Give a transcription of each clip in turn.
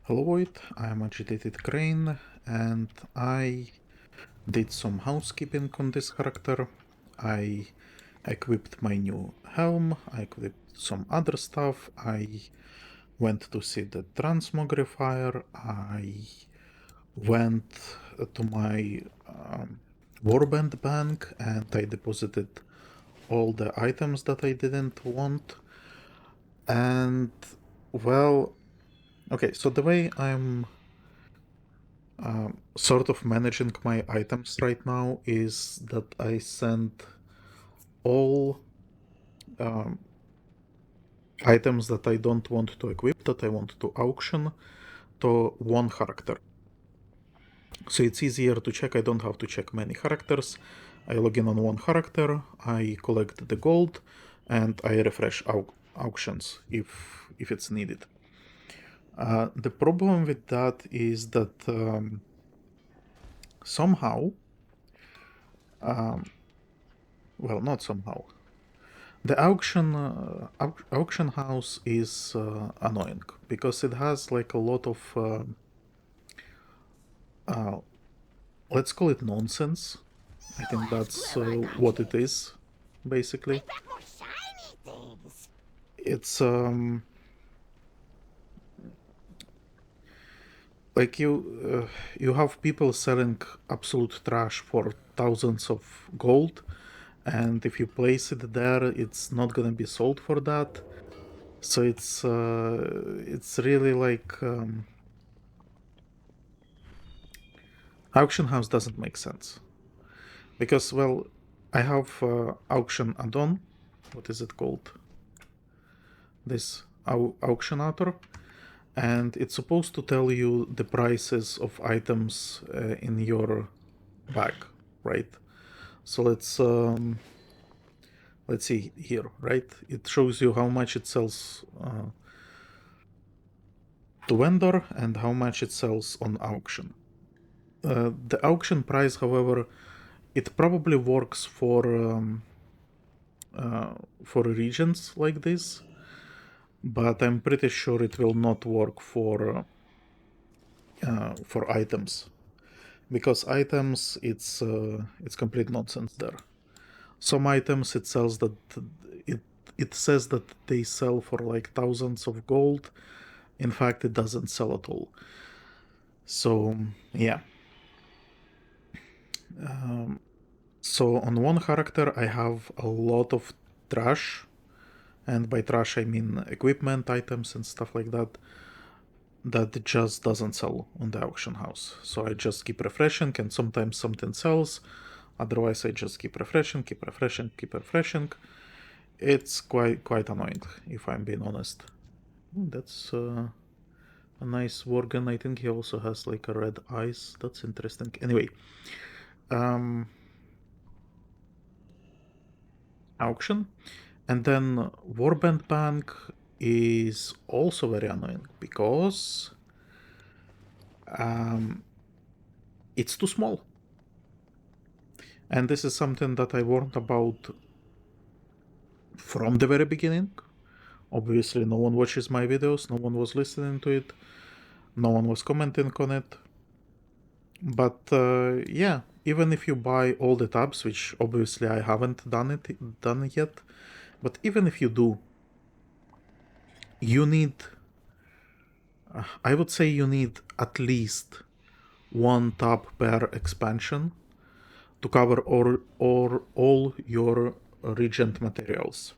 Hello Void, I am Agitated Crane, and I did some housekeeping on this character. I equipped my new helm, I equipped some other stuff, I went to see the transmogrifier, I went to my warband bank and I deposited all the items that I didn't want. And well, okay, so the way I'm sort of managing my items right now is that I send all items that I don't want to equip, that I want to auction, to one character. So it's easier to check, I don't have to check many characters. I log in on one character, I collect the gold, and I refresh auctions if it's needed. The problem with that is that somehow, well, not somehow, the auction house is annoying because it has like a lot of let's call it nonsense. I think that's what it is, basically. It's like you have people selling absolute trash for thousands of gold, and if you place it there, it's not gonna be sold for that. So it's really like auction house doesn't make sense because, well, I have auction add-on. What is it called? This auctionator, and it's supposed to tell you the prices of items in your bag, right? So let's see here, right? It shows you how much it sells to vendor and how much it sells on auction. The auction price, however, it probably works for regions like this, but I'm pretty sure it will not work for items, because items it's complete nonsense there. Some items it sells that it it says that they sell for like thousands of gold. In fact, it doesn't sell at all. So yeah. So on one character I have a lot of trash, and by trash I mean equipment, items, and stuff like that, that just doesn't sell on the auction house. So I just keep refreshing, and sometimes something sells. Otherwise, I just keep refreshing, keep refreshing, keep refreshing. It's quite annoying, if I'm being honest. That's a nice Worgen. I think he also has like a red eyes. That's interesting. Anyway, auction. And then Warband Bank is also very annoying because it's too small. And this is something that I warned about from the very beginning. Obviously, no one watches my videos, no one was listening to it, no one was commenting on it. But yeah, even if you buy all the tabs, which obviously I haven't done yet, but even if you do, you need, I would say you need at least one tab per expansion to cover all your regent materials.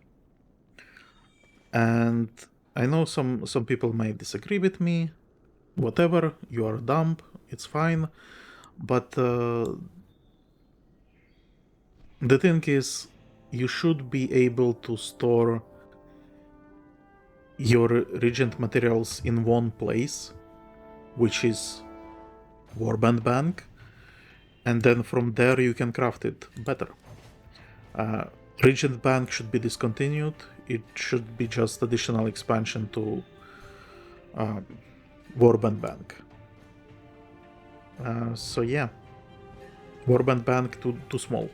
And I know some people may disagree with me. Whatever, you are dumb, it's fine. But the thing is, you should be able to store your regent materials in one place, which is Warband Bank, and then from there you can craft it better. Regent Bank should be discontinued. It should be just additional expansion to Warband Bank. So yeah, Warband Bank too small.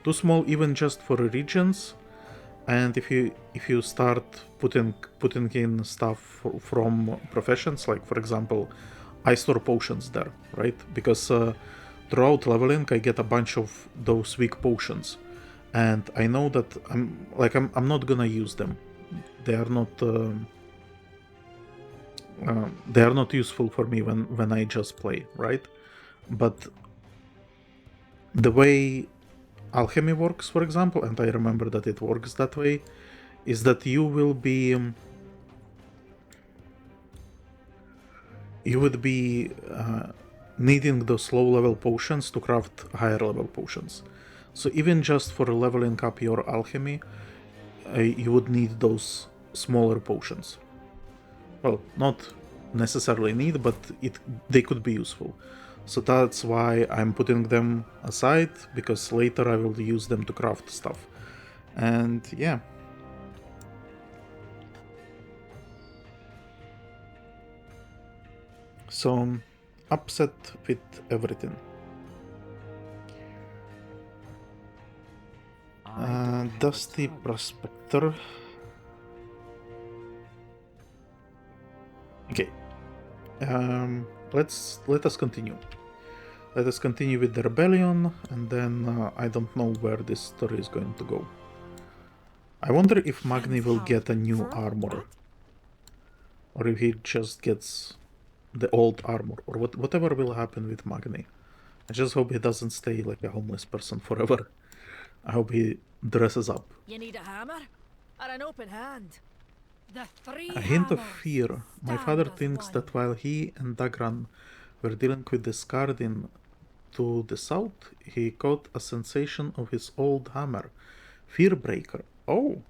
Too small even just for regions, and if you start putting in stuff from professions, like for example, I store potions there, right? Because throughout leveling, I get a bunch of those weak potions, and I know that I'm not gonna use them. They are not useful for me when I just play, right? But the way alchemy works, for example, and I remember that it works that way, is that you would be needing those low-level potions to craft higher-level potions. So even just for leveling up your alchemy, you would need those smaller potions. Well, not necessarily need, but they could be useful. So that's why I'm putting them aside, because later I will use them to craft stuff. And yeah. So I'm upset with everything. Dusty Prospector. Okay. Let us continue. Let us continue with the rebellion, and then I don't know where this story is going to go. I wonder if Magni will get a new armor, or if he just gets the old armor, or whatever will happen with Magni. I just hope he doesn't stay like a homeless person forever. I hope he dresses up. You need a hammer or an open hand? A hint of fear. My father thinks that while he and Dagran were dealing with the Skardyn to the south, he caught a sensation of his old hammer, Fearbreaker. Oh.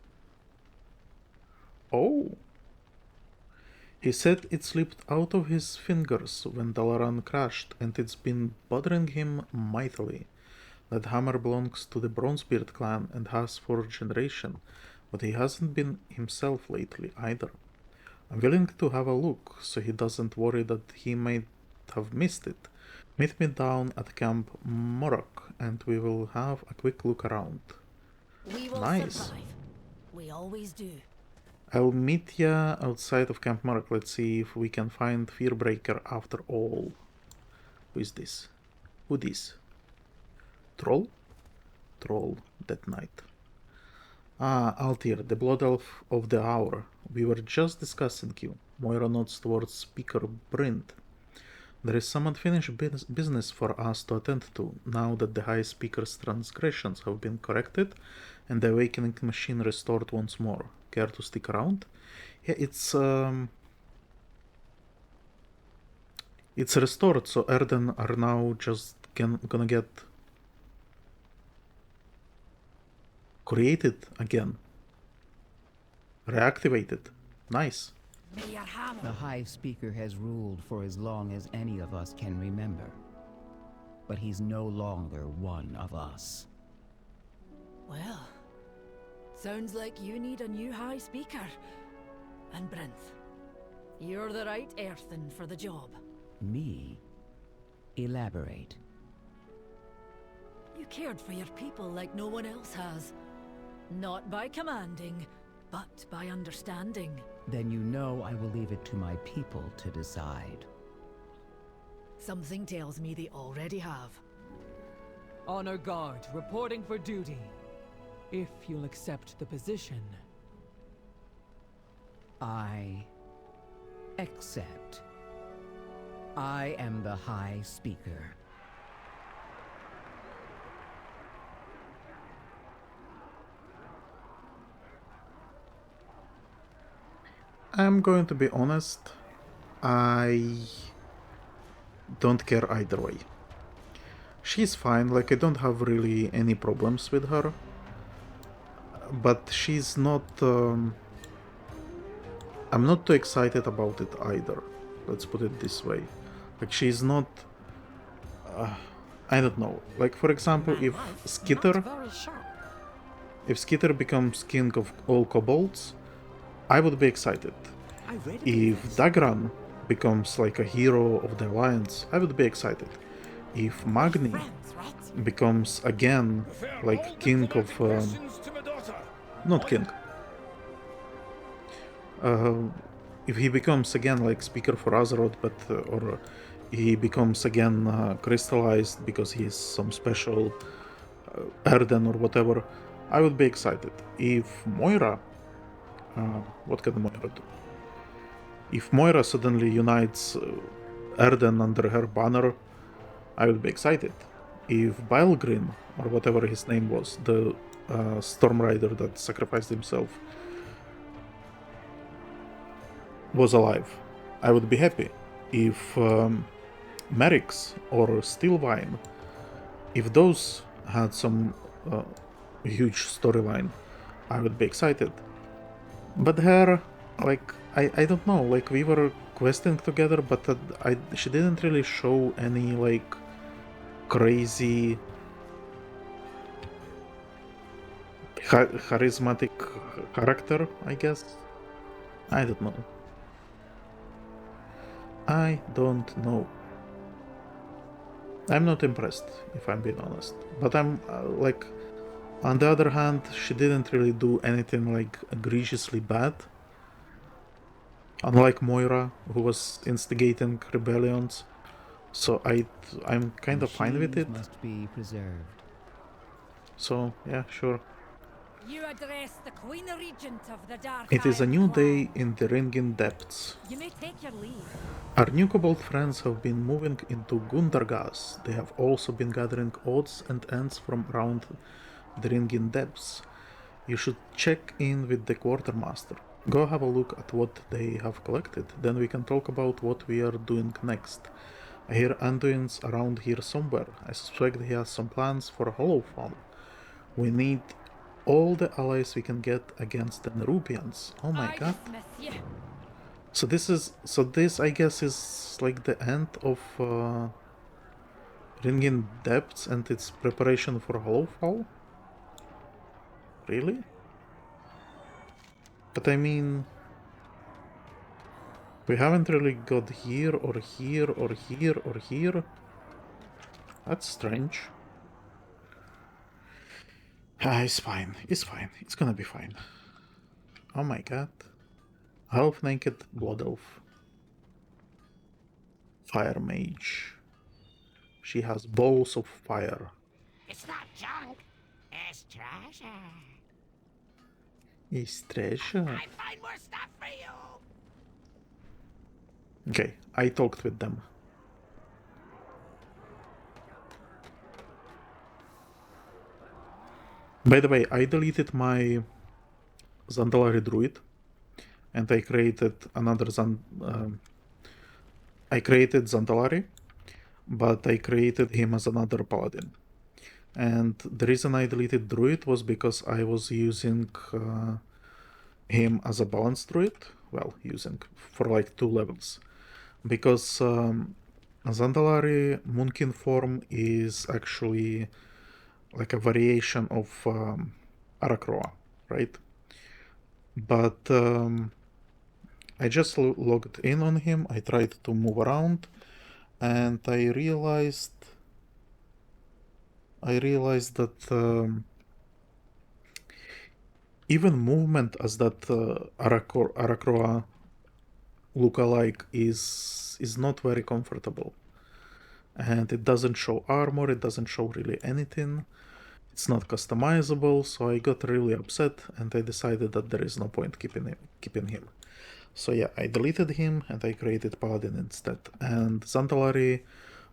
He said it slipped out of his fingers when Dalaran crashed, and it's been bothering him mightily. That hammer belongs to the Bronzebeard clan and has for generations, but he hasn't been himself lately either. I'm willing to have a look, so he doesn't worry that he might have missed it. Meet me down at Camp Morok, and we will have a quick look around. We will nice. Survive. We always do. I'll meet ya outside of Camp Morok. Let's see if we can find Fearbreaker after all. Who is this? Who this? Troll? Troll, that night. Ah, Altir, the Blood Elf of the Hour. We were just discussing you. Moira nods towards Speaker Berrund. There is some unfinished business for us to attend to, now that the High Speaker's transgressions have been corrected and the Awakening Machine restored once more. Care to stick around? Yeah, it's restored, so Earthen are now just gonna get created again. Reactivated. Nice. The High Speaker has ruled for as long as any of us can remember. But he's no longer one of us. Well, sounds like you need a new High Speaker. And Brent, you're the right Earthen for the job. Me? Elaborate. You cared for your people like no one else has. Not by commanding, but by understanding. Then you know I will leave it to my people to decide. Something tells me they already have. Honor Guard, reporting for duty. If you'll accept the position. I accept. I am the High Speaker. I'm going to be honest, I don't care either way. She's fine, like I don't have really any problems with her, but she's not... I'm not too excited about it either, let's put it this way. Like she's not... I don't know, like for example if Skitter becomes king of all kobolds, I would be excited. If Dagran becomes like a hero of the Alliance, I would be excited. If Magni becomes again like king of Not king. If he becomes again like speaker for Azeroth, but or he becomes again crystallized because he's some special Earthen or whatever, I would be excited. If Moira, what can Moira do? If Moira suddenly unites Earthen under her banner, I would be excited. If Bilegrin, or whatever his name was, the Storm Rider that sacrificed himself, was alive, I would be happy. If Merrick's or Steelvine, if those had some huge storyline, I would be excited. But her, like, I don't know, like, we were questing together, but she didn't really show any, like, crazy charismatic character, I guess. I don't know. I don't know. I'm not impressed, if I'm being honest. But I'm, like, on the other hand, she didn't really do anything, like, egregiously bad. Unlike Moira, who was instigating rebellions. So I'm kind of fine with it. Must be preserved. So, yeah, sure. You address the Queen Regent of the Dark It is a Iron new Clan. day in the Ringing Depths. You may take your leave. Our new kobold friends have been moving into Gundargaz. They have also been gathering odds and ends from around the Ringing Depths. You should check in with the quartermaster. Go have a look at what they have collected, then we can talk about what we are doing next. I hear Anduin's around here somewhere. I suspect he has some plans for a hollow farm. We need all the allies we can get against the Nerubians. Oh my god. Dismiss you. So this I guess is like the end of Ringing Depths and its preparation for Hollowfall? Really? But I mean, we haven't really got here or here or here or here. That's strange. It's fine. It's fine. It's gonna be fine. Oh my god. Half-naked Blood Elf. Fire Mage. She has balls of fire. It's not junk. It's treasure. It's treasure. I find more stuff for you. Okay, I talked with them. By the way, I deleted my Zandalari Druid, and I created another I created Zandalari, but I created him as another paladin. And the reason I deleted Druid was because I was using him as a balanced Druid. Well, using for like 2 levels. Because Zandalari Moonkin form is actually like a variation of Arakroa, right? But I just logged in on him, I tried to move around, and I realized that even movement as that Arakroa lookalike is not very comfortable. And it doesn't show armor, it doesn't show really anything. It's not customizable, so I got really upset and I decided that there is no point keeping him. So yeah, I deleted him and I created Paladin instead. And Zandalari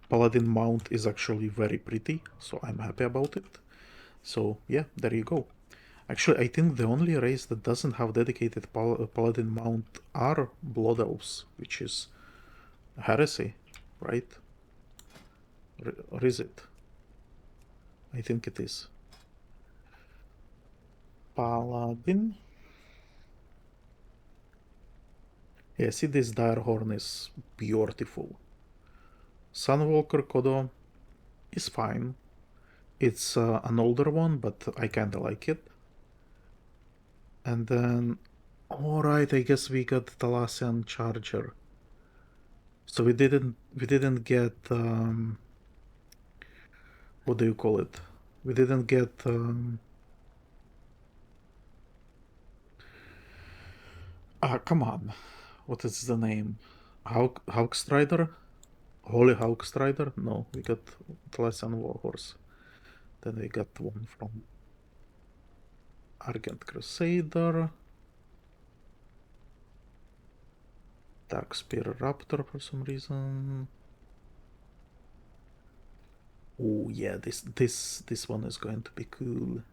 Paladin mount is actually very pretty, so I'm happy about it. So yeah, there you go. Actually, I think the only race that doesn't have dedicated Paladin mount are Blood Elves, which is heresy, right? Or is it? I think it is. Paladin? Yeah, see, this Direhorn is beautiful. Sunwalker Kodo is fine. It's an older one, but I kinda like it. And then, alright, I guess we got Thalassian Charger. So we didn't get what do you call it? We didn't get Ah, come on. What is the name? Hawkstrider? Holy Hawkstrider? No, we got Thraegar Warhorse. Then we got one from Argent Crusader. Darkspear Raptor for some reason. Oh yeah, this one is going to be cool.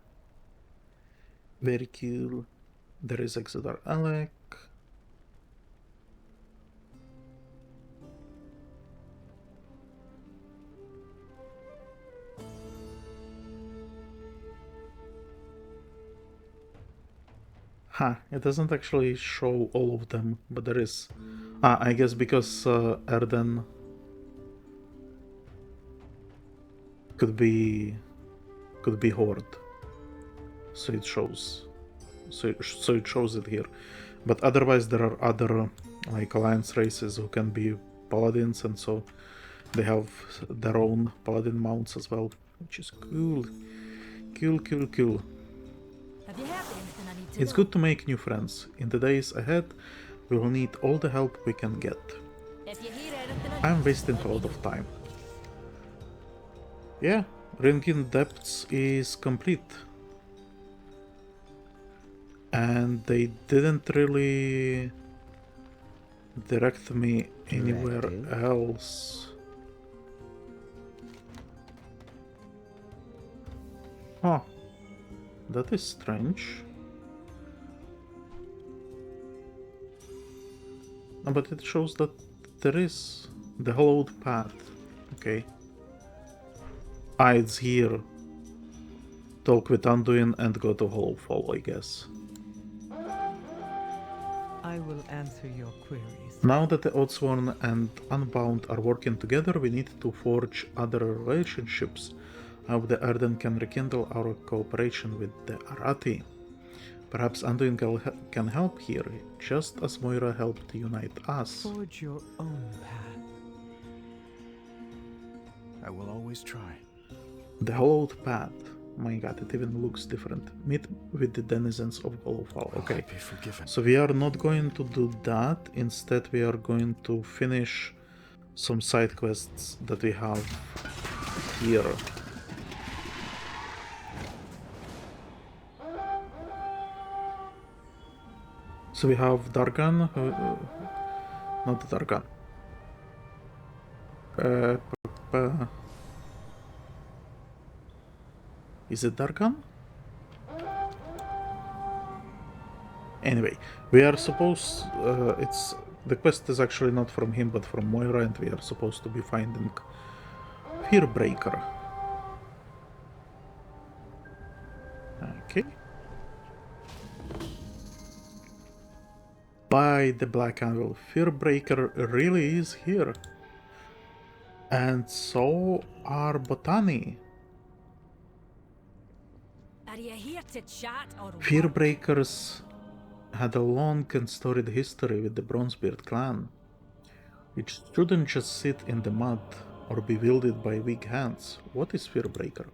Very cool. There is Exodar Alec. It doesn't actually show all of them, but there is. I guess because Earthen could be Horde, so it shows. So it shows it here, but otherwise there are other like alliance races who can be paladins, and so they have their own paladin mounts as well, which is cool. Cool. Have you heard anything I need to It's know? good to make new friends. In the days ahead, we will need all the help we can get. If you hear anything I I'm wasting a lot of time. Yeah, Ringing Depths is complete. And they didn't really direct me anywhere Directive. else. Huh. That is strange. No, but it shows that there is the hollowed path. Okay. It's here. Talk with Anduin and go to Hollowfall, I guess. I will answer your queries. Now that the Oathsworn and Unbound are working together, we need to forge other relationships. I hope the Earthen can rekindle our cooperation with the Arati. Perhaps Anduin can help here, just as Moira helped unite us. Forge your own path. I will always try. The Hollowed Path. My god, it even looks different. Meet with the denizens of Hollowfall. Okay. Be forgiven. So we are not going to do that. Instead, we are going to finish some side quests that we have here. So we have Dargan, not Dargan. Is it Dargan? Anyway, we are supposed. The quest is actually not from him, but from Moira, and we are supposed to be finding Fearbreaker. Okay. By the Black Anvil, Fearbreaker really is here. And so are Botany. Are you here to chat or work? Fearbreakers had a long and storied history with the Bronzebeard clan, which shouldn't just sit in the mud or be wielded by weak hands. What is Fearbreaker?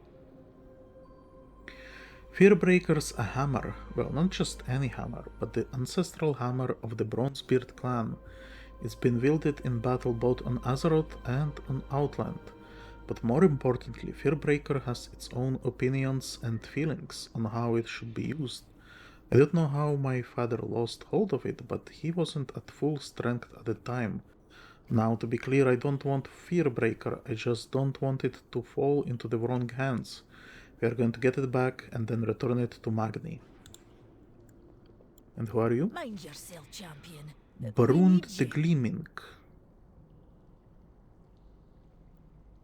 Fearbreaker's a hammer, well, not just any hammer, but the ancestral hammer of the Bronzebeard clan. It's been wielded in battle both on Azeroth and on Outland, but more importantly, Fearbreaker has its own opinions and feelings on how it should be used. I don't know how my father lost hold of it, but he wasn't at full strength at the time. Now, to be clear, I don't want Fearbreaker, I just don't want it to fall into the wrong hands. We are going to get it back and then return it to Magni. And who are you? Mind yourself, champion. Berrund We need you. Gleaming.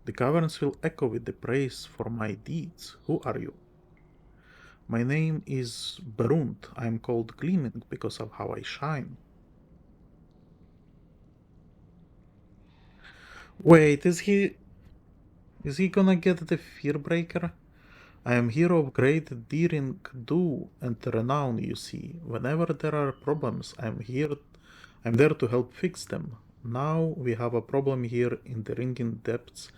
The caverns will echo with the praise for my deeds. Who are you? My name is Berrund. I am called Gleaming because of how I shine. Wait, is he gonna get the Fearbreaker? I am hero of great daring do and renown, you see. Whenever there are problems, I'm there to help fix them. Now we have a problem here in the Ringing Depths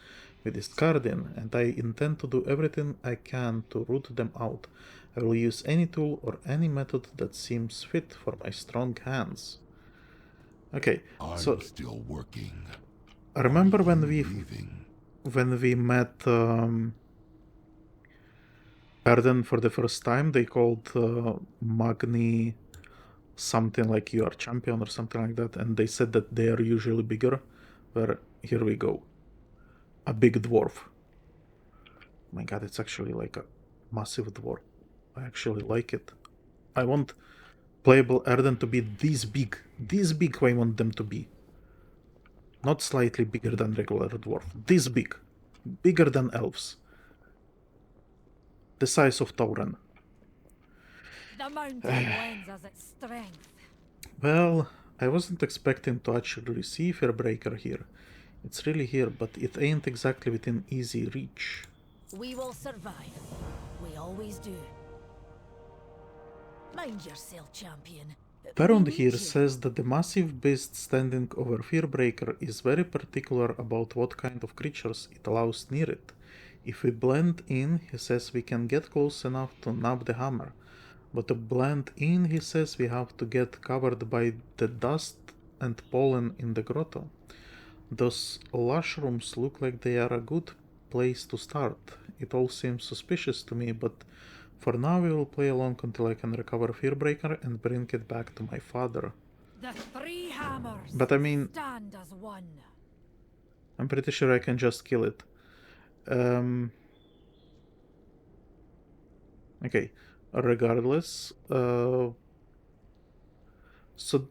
with the Skardyn, and I intend to do everything I can to root them out. I will use any tool or any method that seems fit for my strong hands. Okay, so I'm still working. I remember when Are you we leaving? met Erden for the first time, they called Magni something like you are champion or something like that, and they said that they are usually bigger. Where here we go, a big dwarf. Oh my god, it's actually like a massive dwarf. I actually like it. I want playable Erden to be this big. This big I want them to be. Not slightly bigger than regular dwarf. This big. Bigger than elves. The size of Tauren. The mountain lends us its strength. Well, I wasn't expecting to actually see Fearbreaker here. It's really here, but it ain't exactly within easy reach. We will survive. We always do. Mind yourself, champion. Berrund here says that the massive beast standing over Fearbreaker is very particular about what kind of creatures it allows near it. If we blend in, he says we can get close enough to nab the hammer. But to blend in, he says we have to get covered by the dust and pollen in the grotto. Those lush rooms look like they are a good place to start. It all seems suspicious to me, but for now we will play along until I can recover Fearbreaker and bring it back to my father. The three hammers But I mean, stand as one. I'm pretty sure I can just kill it. Okay, regardless. So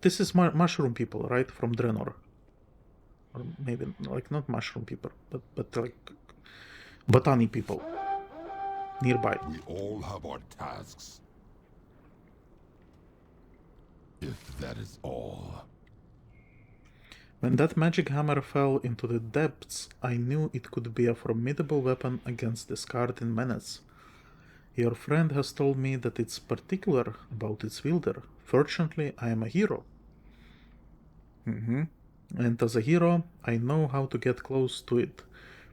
this is mushroom people, right? From Draenor. Or maybe, like, not mushroom people, but like botany people. Nearby. We all have our tasks. If that is all. When that magic hammer fell into the depths, I knew it could be a formidable weapon against the Skardyn menace. Your friend has told me that it's particular about its wielder. Fortunately, I am a hero. And as a hero, I know how to get close to it.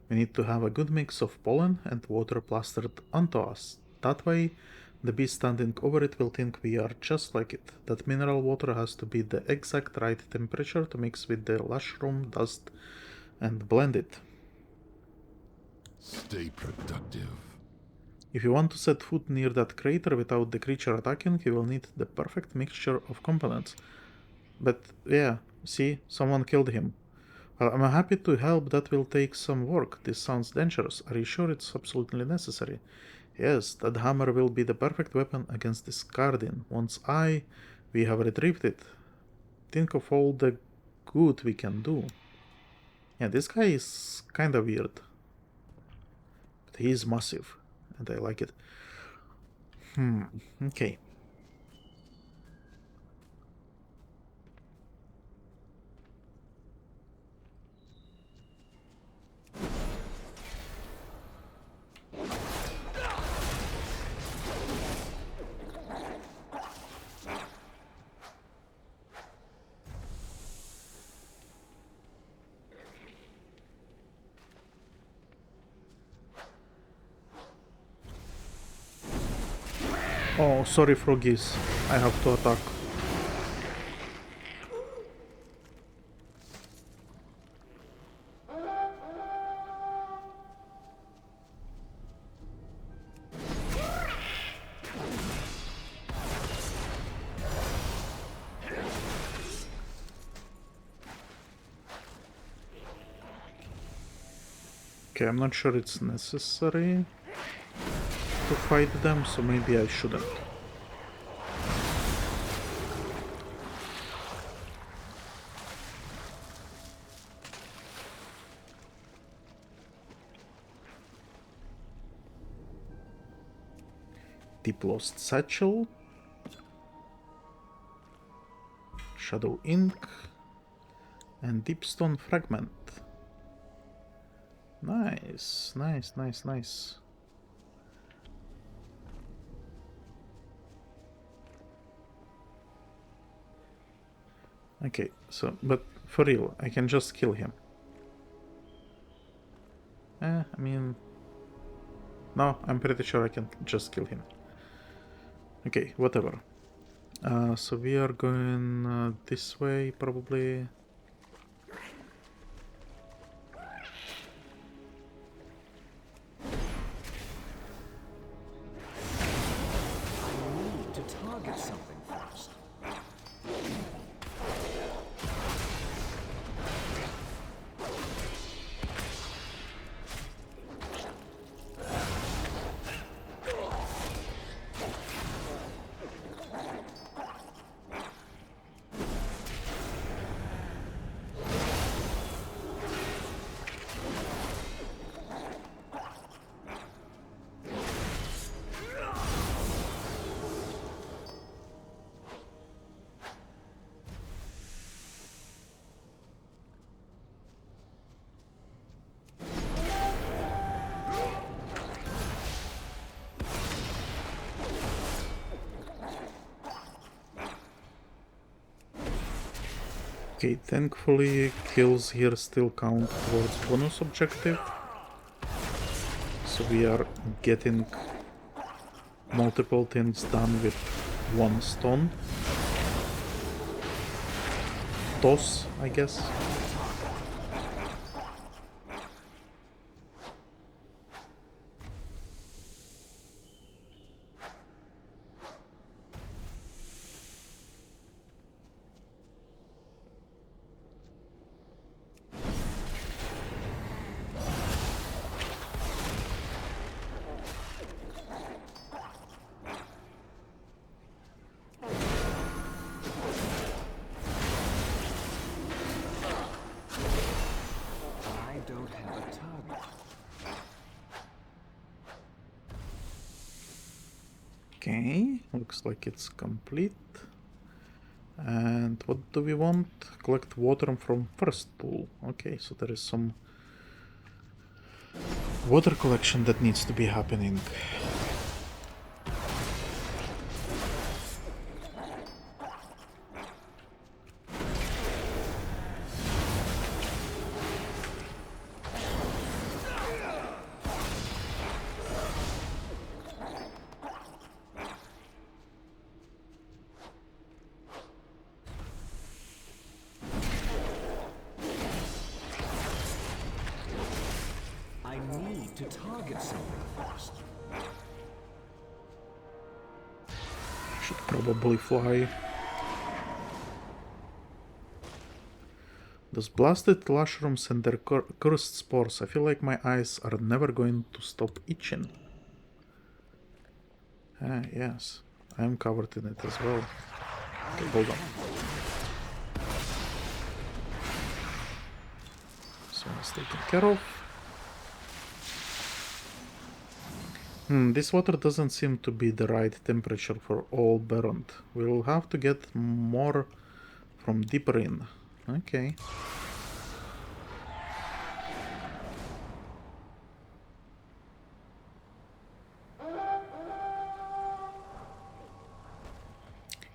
We need to have a good mix of pollen and water plastered onto us. That way, the beast standing over it will think we are just like it. That mineral water has to be the exact right temperature to mix with the lushroom dust and blend it. Stay productive. If you want to set foot near that crater without the creature attacking, you will need the perfect mixture of components. But yeah, see, someone killed him. I'm happy to help, that will take some work. This sounds dangerous. Are you sure it's absolutely necessary? Yes, that hammer will be the perfect weapon against the Skardyn. Once we have retrieved it. Think of all the good we can do. Yeah, this guy is kinda weird. But he is massive, and I like it. Okay. Oh, sorry, froggies. I have to attack. Okay, I'm not sure it's necessary to fight them, so maybe I shouldn't. Deep Lost Satchel, Shadow Ink, and Deepstone Fragment. Nice, nice, nice, nice. Okay, so, but for real, I can just kill him. I mean... No, I'm pretty sure I can just kill him. Okay, whatever. So we are going this way, probably. To target something first. Okay, thankfully kills here still count towards bonus objective. So we are getting multiple things done with one stone. Toss, I guess. I don't have a target. Okay, looks like it's complete. And what do we want? Collect water from first pool. Okay, so there is some water collection that needs to be happening. I need to target something first. Should probably fly. Those blasted mushrooms and their cursed spores. I feel like my eyes are never going to stop itching. Ah, yes. I'm covered in it as well. Okay, hold on. So it's taken care of. This water doesn't seem to be the right temperature for all Berrund. We'll have to get more from deeper in. Okay.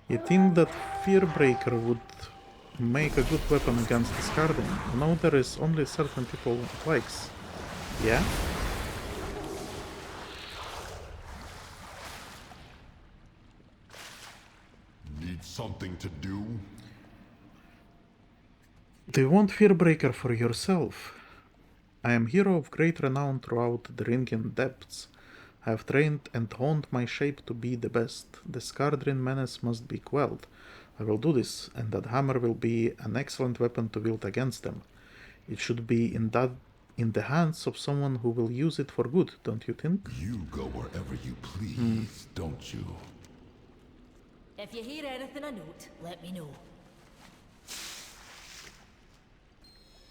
You think that Fearbreaker would make a good weapon against the Skardyn? No, there is only certain people it likes. Yeah? Need something to do? Do you want Fearbreaker for yourself? I am hero of great renown throughout the Ringing depths. I have trained and honed my shape to be the best. The Skardyn menace must be quelled. I will do this, and that hammer will be an excellent weapon to wield against them. It should be in the hands of someone who will use it for good, don't you think? You go wherever you please, don't you? If you hear anything I note, let me know.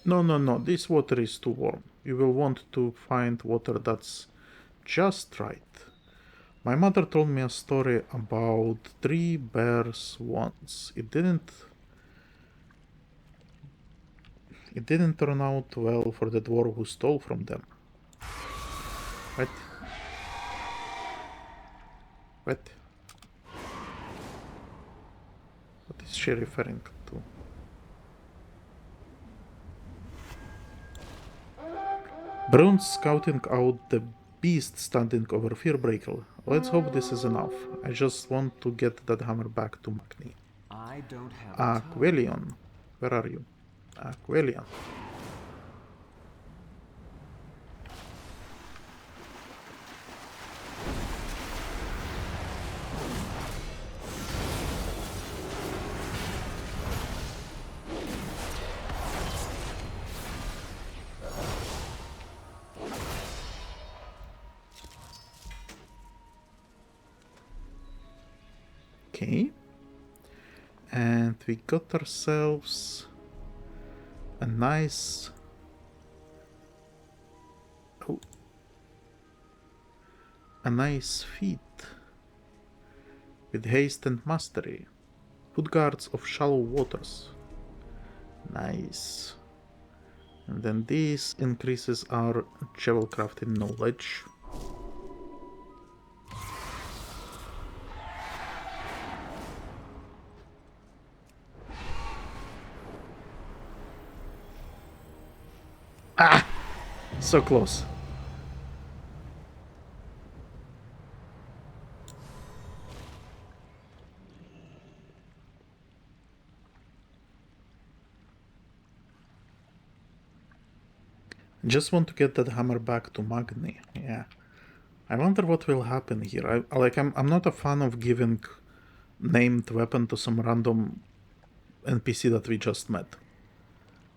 No, this water is too warm. You will want to find water that's just right. My mother told me a story about 3 bears once. It didn't turn out well for the dwarf who stole from them. What? What? What is she referring to? Berrund's scouting out the beast standing over Fearbreaker. Let's hope this is enough. I just want to get that hammer back to Magni. I don't have time. Aquelion. Where are you? Aquelion. Okay. And we got ourselves a nice... Oh. A nice feat. With haste and mastery. Foot guards of shallow waters. Nice. And then this increases our javel crafting knowledge. Ah! So close. Just want to get that hammer back to Magni. Yeah. I wonder what will happen here. I'm not a fan of giving named weapon to some random NPC that we just met.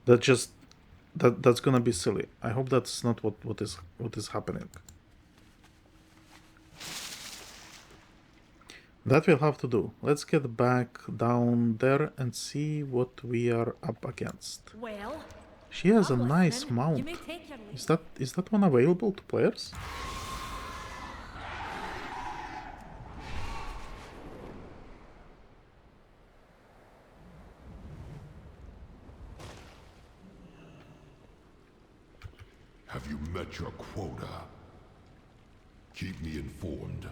That's gonna be silly. I hope that's not what is happening. That we'll have to do. Let's get back down there and see what we are up against. Well, She has a I'm nice listening. mount. You may take your leave. Is that one available to players? Have you met your quota? Keep me informed.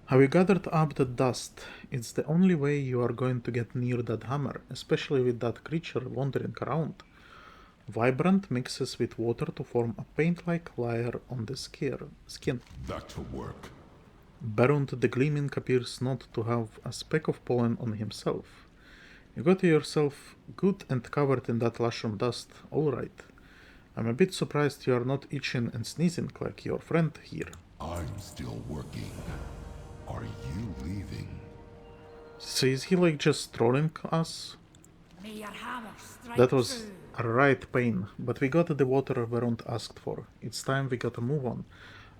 Have you gathered up the dust? It's the only way you are going to get near that hammer, especially with that creature wandering around. Vibrant mixes with water to form a paint-like layer on the skin. Back to work. Berrund the Gleaming appears not to have a speck of pollen on himself. You got yourself good and covered in that lushroom dust, alright. I'm a bit surprised you are not itching and sneezing like your friend here. I'm still working. Are you leaving? So is he like just trolling us? May your hammer strike That was true. a right pain, but we got the water Berrund asked for. It's time we gotta move on.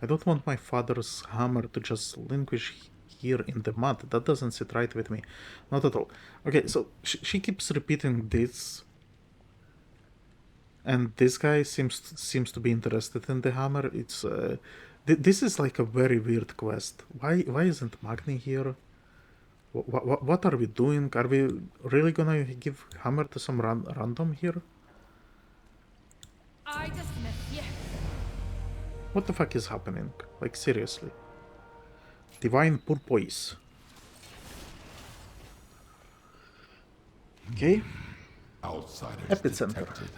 I don't want my father's hammer to just languish here in the mud. That doesn't sit right with me. Not at all. Okay, so she keeps repeating this. And this guy seems to be interested in the hammer. It's this is like a very weird quest. Why isn't Magni here? What are we doing? Are we really gonna give hammer to some random here? I dismiss you. What the fuck is happening? Like seriously. Divine Purpoise. Okay. Outsiders Epicenter. detected.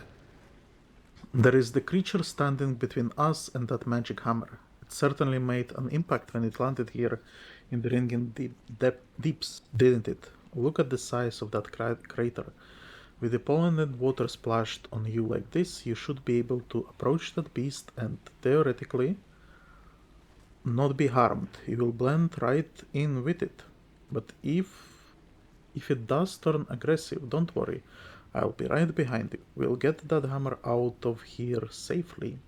There is the creature standing between us and that magic hammer. It certainly made an impact when it landed here in the ringing deeps, didn't it? Look at the size of that crater. With the pollen and water splashed on you like this, you should be able to approach that beast and, theoretically, not be harmed. You will blend right in with it. But if it does turn aggressive, don't worry. I'll be right behind you. We'll get that hammer out of here safely.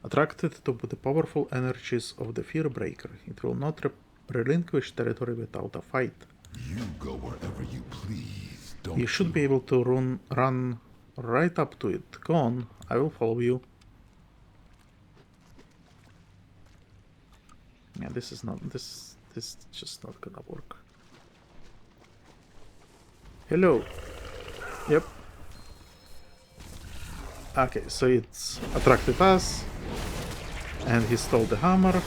Attracted to the powerful energies of the Fearbreaker, it will not relinquish territory without a fight. You go wherever you please, don't You should be able to run right up to it. Go on, I will follow you. Yeah, this is just not gonna work. Hello. Yep. Okay, so it's attracted us, and he stole the hammer.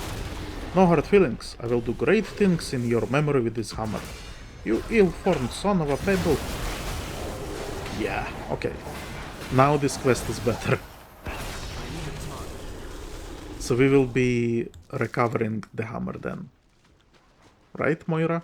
No hard feelings. I will do great things in your memory with this hammer. You ill-formed son of a pebble. Yeah, okay. Now this quest is better. So we will be recovering the hammer then. Right, Moira?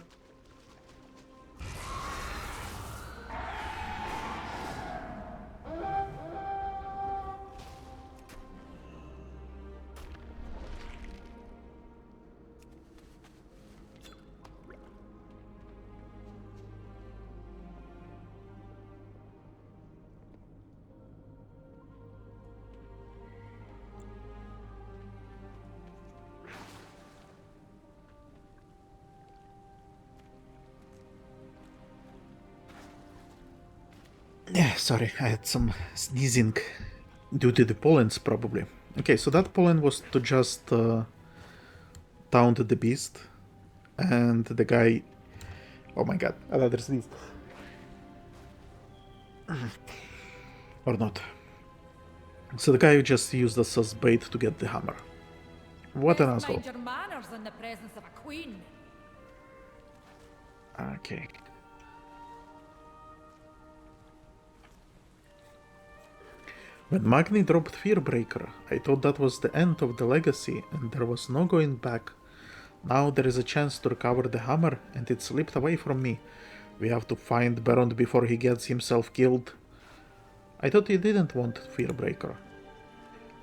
Yeah, sorry, I had some sneezing due to the pollens, probably. Okay, so that pollen was to just taunt the beast, and the guy... Oh my god, another sneeze. Or not. So the guy just used us as bait to get the hammer. What an asshole. Mind your manners in the presence of a queen. Okay. When Magni dropped Fearbreaker, I thought that was the end of the legacy and there was no going back. Now there is a chance to recover the hammer and it slipped away from me. We have to find Berrund before he gets himself killed. I thought you didn't want Fearbreaker.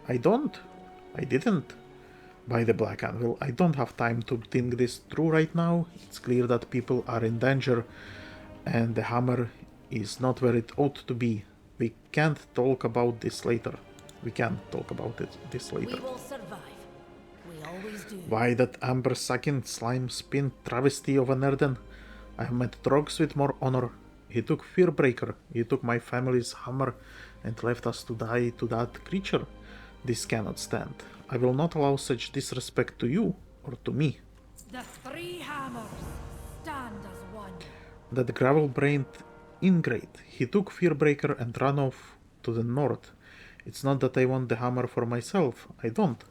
I didn't. By the Black Anvil, I don't have time to think this through right now. It's clear that people are in danger and the hammer is not where it ought to be. We can't talk about this later. We will survive. We always do. Why that amber-sucking, slime-spin travesty of an Earthen? I have met Drogs with more honor. He took Fearbreaker, he took my family's hammer, and left us to die to that creature. This cannot stand. I will not allow such disrespect to you, or to me. The three hammers stand as one. That gravel-brained ingrate. He took Fearbreaker and ran off to the north. It's not that I want the hammer for myself, I don't.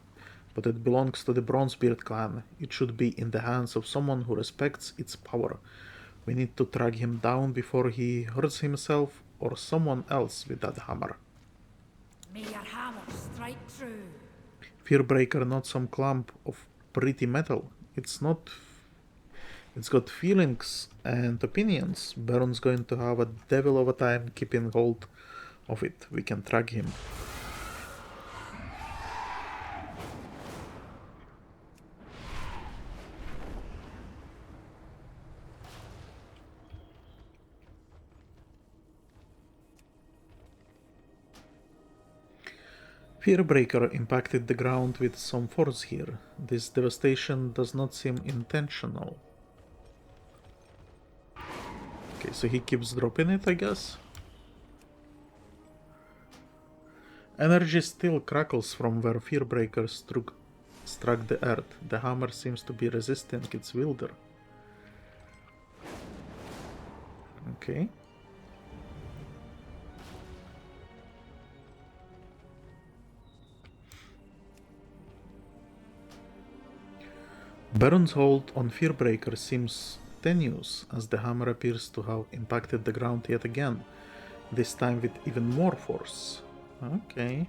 But it belongs to the Bronzebeard clan. It should be in the hands of someone who respects its power. We need to track him down before he hurts himself or someone else with that hammer. May your hammer strike true. Fearbreaker, not some clump of pretty metal. It's got feelings and opinions. Berrund's going to have a devil of a time keeping hold of it. We can track him. Fearbreaker impacted the ground with some force here. This devastation does not seem intentional. Okay, so he keeps dropping it, I guess. Energy still crackles from where Fearbreaker struck the earth. The hammer seems to be resisting its wielder. Okay. Berrund's hold on Fearbreaker seems tenuous, as the hammer appears to have impacted the ground yet again, this time with even more force. Okay.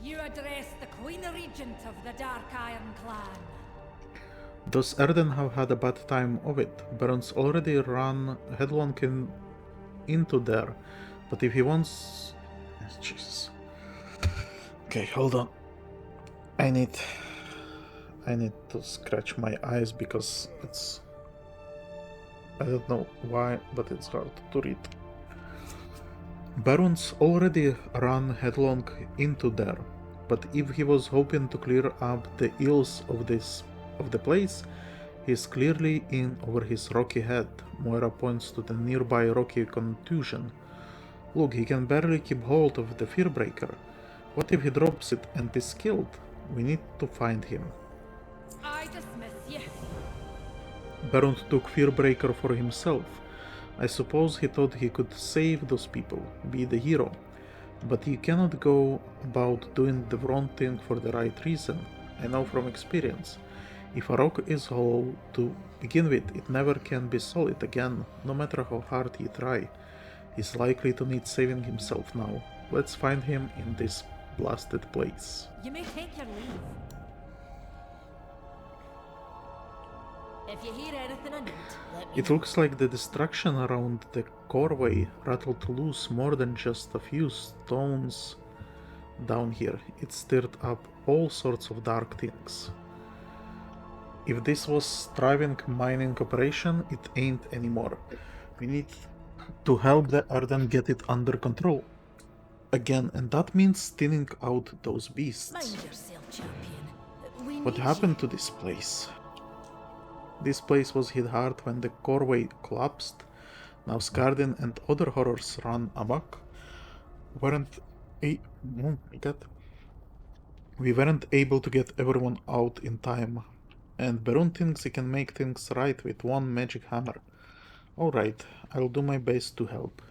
You address the Queen Regent of the Dark Iron Clan. Does Earthen have had a bad time of it? Berrund's already run headlong into there, but if he wants... Jesus. Okay, hold on. I need to scratch my eyes because it's... I don't know why, but it's hard to read. Berrund's already run headlong into there, but if he was hoping to clear up the ills of the place, he is clearly in over his rocky head. Moira points to the nearby rocky contusion. Look, he can barely keep hold of the Fearbreaker. What if he drops it and is killed? We need to find him. I dismiss you. Berrund took Fearbreaker for himself. I suppose he thought he could save those people, be the hero. But you cannot go about doing the wrong thing for the right reason. I know from experience. If a rock is hollow to begin with, it never can be solid again, no matter how hard he try. He's likely to need saving himself now. Let's find him in this blasted place. You may take your leave. If you hear anything I note, let me It looks like the destruction around the coreway rattled loose more than just a few stones down here. It stirred up all sorts of dark things. If this was thriving mining operation, it ain't anymore. We need to help the Earthen get it under control. Again, and that means thinning out those beasts. mind yourself, champion. We What need happened to this place? This place was hit hard when the coreway collapsed. Now Skardyn and other horrors run amok. We weren't able to get everyone out in time. And Berrund thinks he can make things right with one magic hammer. Alright, I'll do my best to help.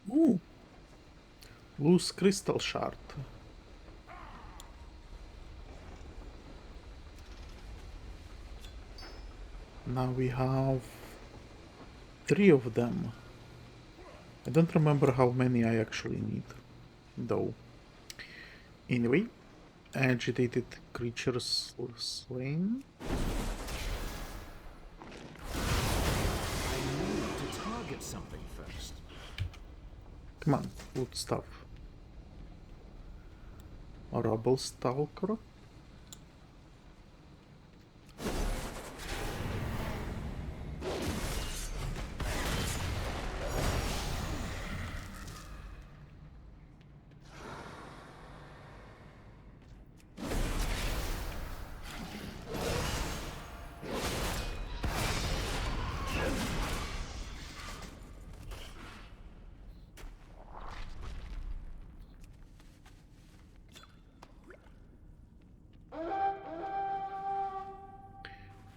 Ooh. Loose crystal shard. Now we have 3 of them. I don't remember how many I actually need, though. Anyway, agitated creatures slain. I need to target something first. Come on, loot stuff. A rubble stalker.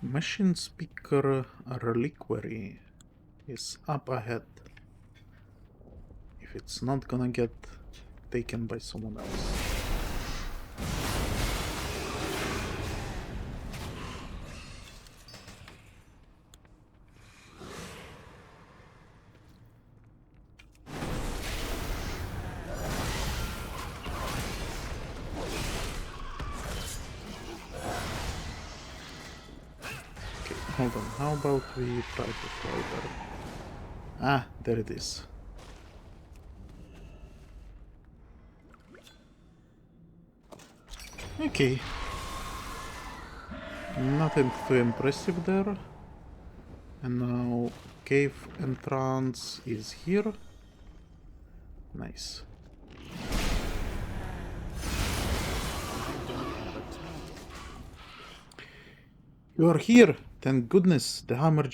Machine speaker reliquary is up ahead. If it's not gonna get taken by someone else. Hold on, how about we try to fly there? Ah, there it is. Okay. Nothing too impressive there. And now cave entrance is here. Nice. You are here! Thank goodness, the hammer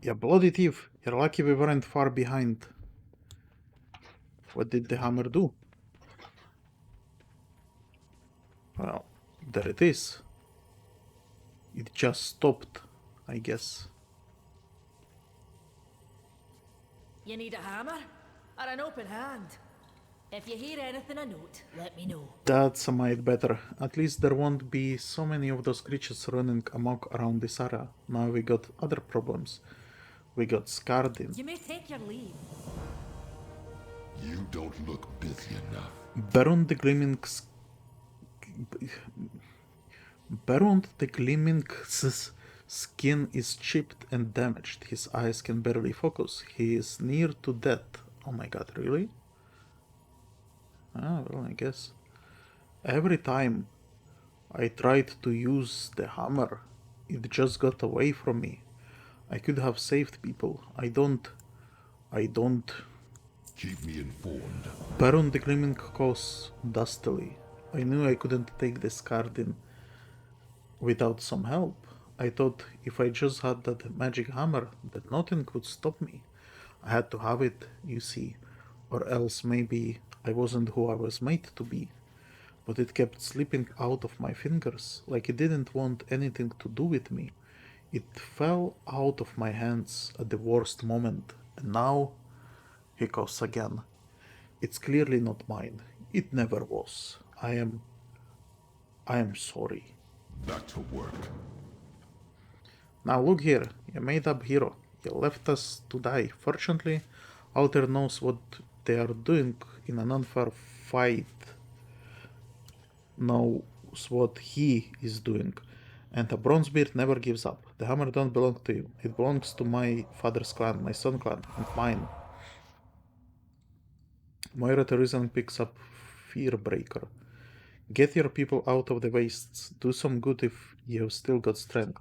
You bloody thief, you're lucky we weren't far behind. What did the hammer do? Well, there it is. It just stopped, I guess. You need a hammer? Or an open hand? If you hear anything I note, let me know. That's a mite better. At least there won't be so many of those creatures running amok around this area. Now we got other problems. We got Skardyn. You may take your leave. You don't look busy enough. Berrund the Gleaming's skin is chipped and damaged. His eyes can barely focus. He is near to death. Oh my god, really? Ah, well, I guess. Every time I tried to use the hammer, it just got away from me. I could have saved people. I don't. Keep me informed. Berrund the Gleaming calls dustily. I knew I couldn't take the Skardyn without some help. I thought if I just had that magic hammer, that nothing could stop me. I had to have it, you see, or else maybe I wasn't who I was made to be. But it kept slipping out of my fingers, like it didn't want anything to do with me. It fell out of my hands at the worst moment, and now, he coughs again. It's clearly not mine. It never was. I am sorry. Back to work. Now look here, you made up hero. You left us to die. Fortunately, Alter knows what they are doing in an unfair fight. Knows what he is doing. And a Bronzebeard never gives up. The hammer don't belong to you. It belongs to my father's clan, my son clan, and mine. Moira Thaurissan picks up Fearbreaker. Get your people out of the wastes. Do some good if you've still got strength.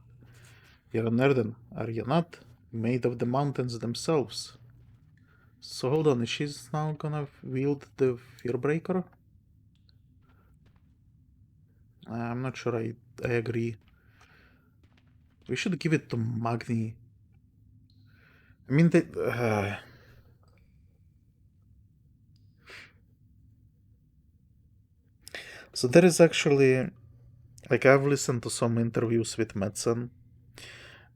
You're an Earthen, are you not? Made of the mountains themselves. So hold on, is she now gonna wield the Fearbreaker? I'm not sure I agree. We should give it to Magni. I mean, so there is actually, like, I've listened to some interviews with Metzen,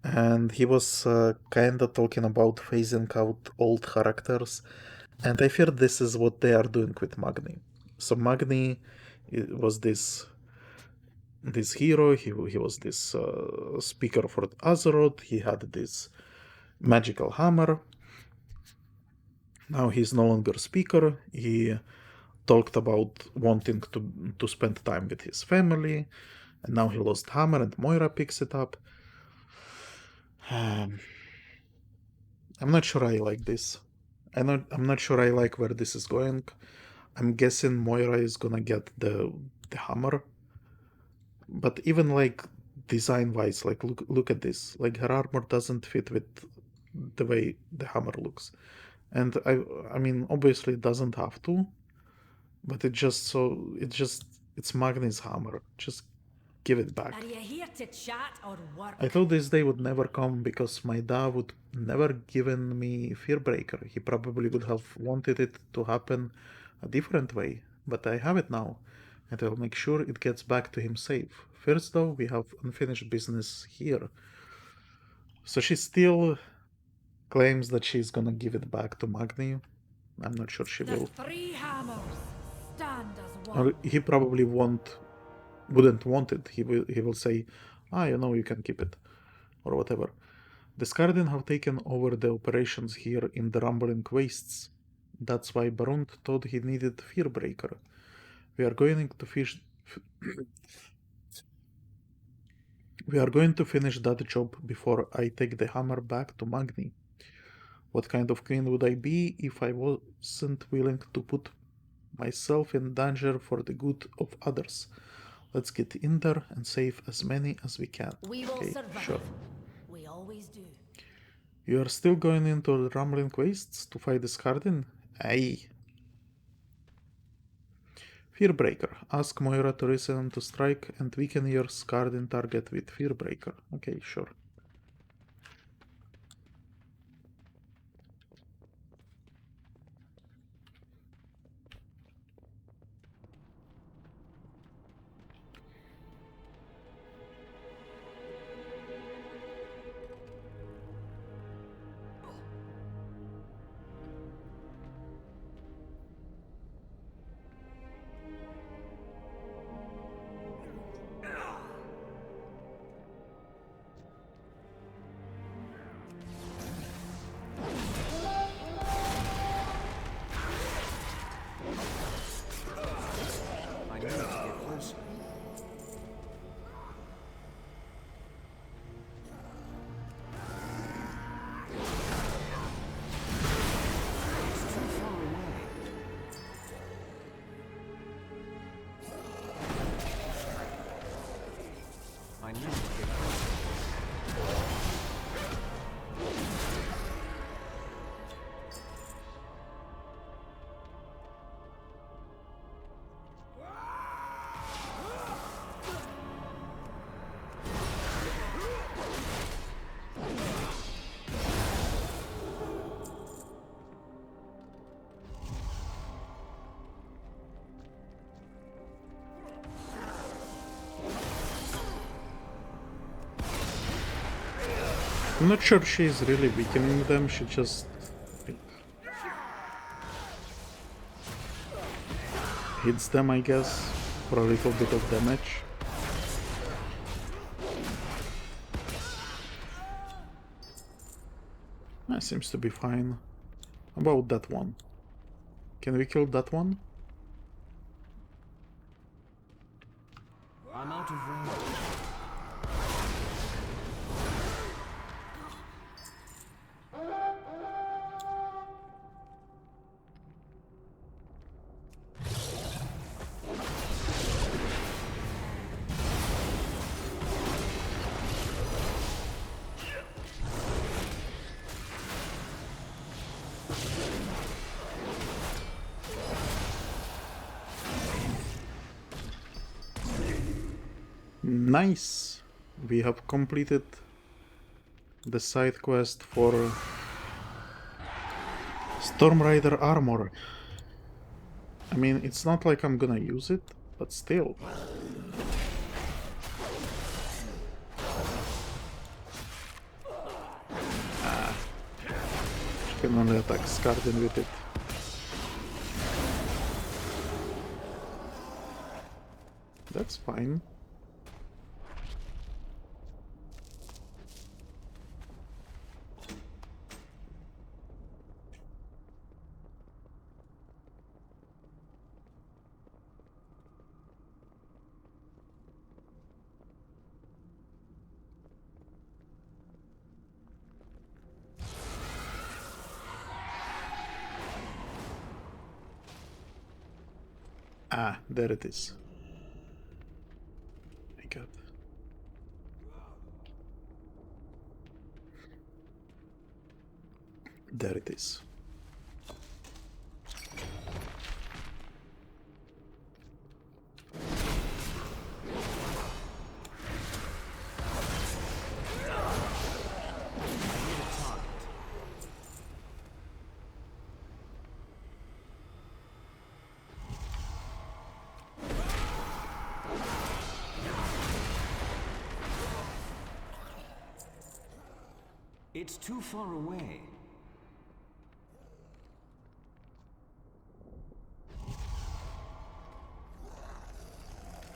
and he was kinda talking about phasing out old characters, and I fear this is what they are doing with Magni. So Magni was this hero, he was this speaker for Azeroth, he had this magical hammer. Now he's no longer speaker, he talked about wanting to spend time with his family, and now he lost hammer and Moira picks it up. I'm not sure I like this. I'm not sure I like where this is going. I'm guessing Moira is gonna get the hammer. But even like design wise, like look at this. Like her armor doesn't fit with the way the hammer looks. And I mean obviously it doesn't have to, but it's Magni's hammer. Just give it back. Are you here to chat or work? I thought this day would never come because my dad would never given me Fearbreaker. He probably would have wanted it to happen a different way, but I have it now, and I'll make sure it gets back to him safe. First though, we have unfinished business here. So she still claims that she's gonna give it back to Magni. I'm not sure she will. The three hammers stand as Or one. he probably wouldn't want it. He will say, you can keep it, or whatever. The Skardyn have taken over the operations here in the Rumbling Wastes. That's why Berrund thought he needed Fearbreaker. We are going to finish that job before I take the hammer back to Magni. What kind of queen would I be if I wasn't willing to put myself in danger for the good of others? Let's get in there and save as many as we can. We will survive. Sure. We always do. You are still going into the Rumbling Wastes to fight the Skardyn? Aye. Fearbreaker. Ask Moira Thaurissan to strike and weaken your Skardyn target with Fearbreaker. Okay, sure. I'm not sure she is really weakening them, she just hits them, I guess, for a little bit of damage. That seems to be fine. How about that one? Can we kill that one? I'm out of range. Nice! We have completed the side quest for Stormrider armor. I mean, it's not like I'm gonna use it, but still. She can only attack Skardyn with it. That's fine. Ah, there it is. My god. There it is. It's too far away.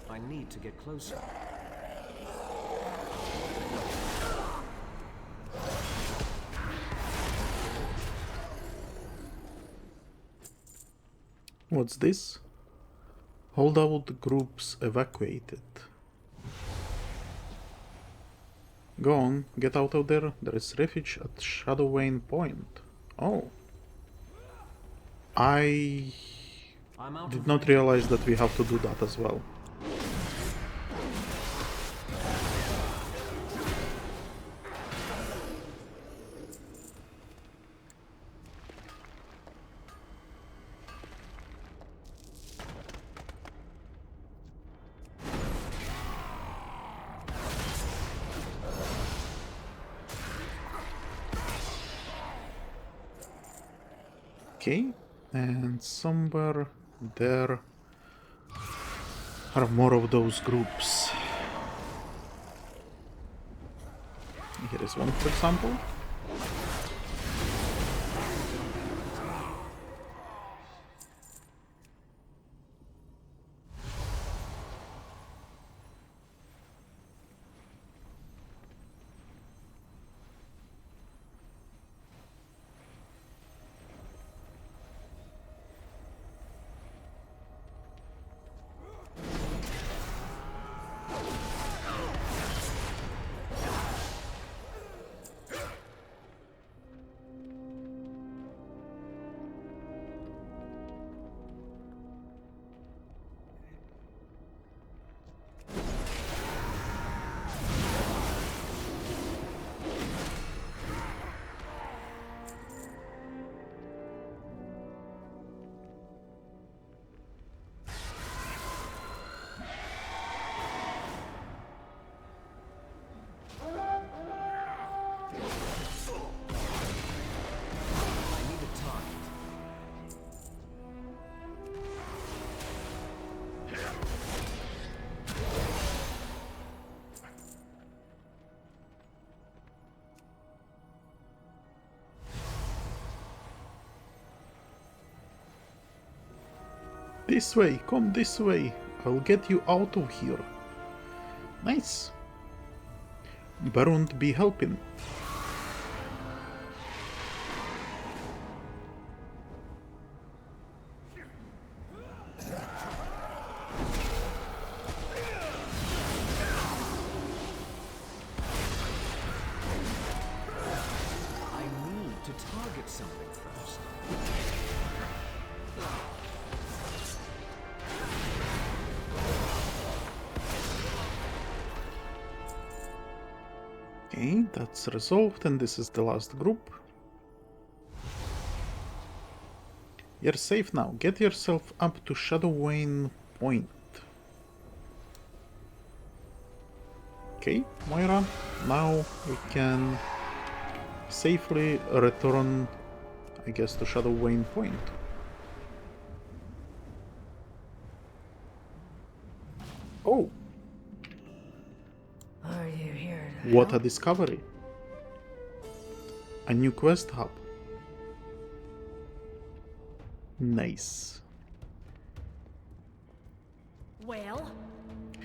I need to get closer. What's this? Holdout groups evacuated. Go on, get out of there. There is refuge at Shadowvein Point. Oh. I did not realize that we have to do that as well. Okay, and somewhere there are more of those groups. Here is one, for example. This way, come this way. I'll get you out of here. Nice. Berrund be helping. I need to target something first. Okay, that's resolved, and this is the last group. You're safe now. Get yourself up to Shadowvein Point. Okay, Moira, now we can safely return, I guess, to Shadowvein Point. Oh, Are you here to what a help? discovery! A new quest hub. Nice. Well,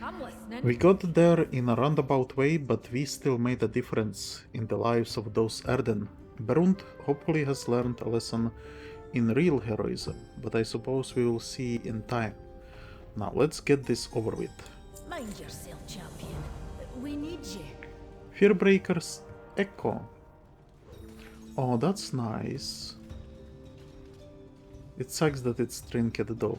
I'm listening. We got there in a roundabout way, but we still made a difference in the lives of those Earthen. Berrund hopefully has learned a lesson in real heroism, but I suppose we will see in time. Now let's get this over with. Mind yourself, champion. We need you. Fearbreaker's Echo. Oh, that's nice. It sucks that it's trinket though.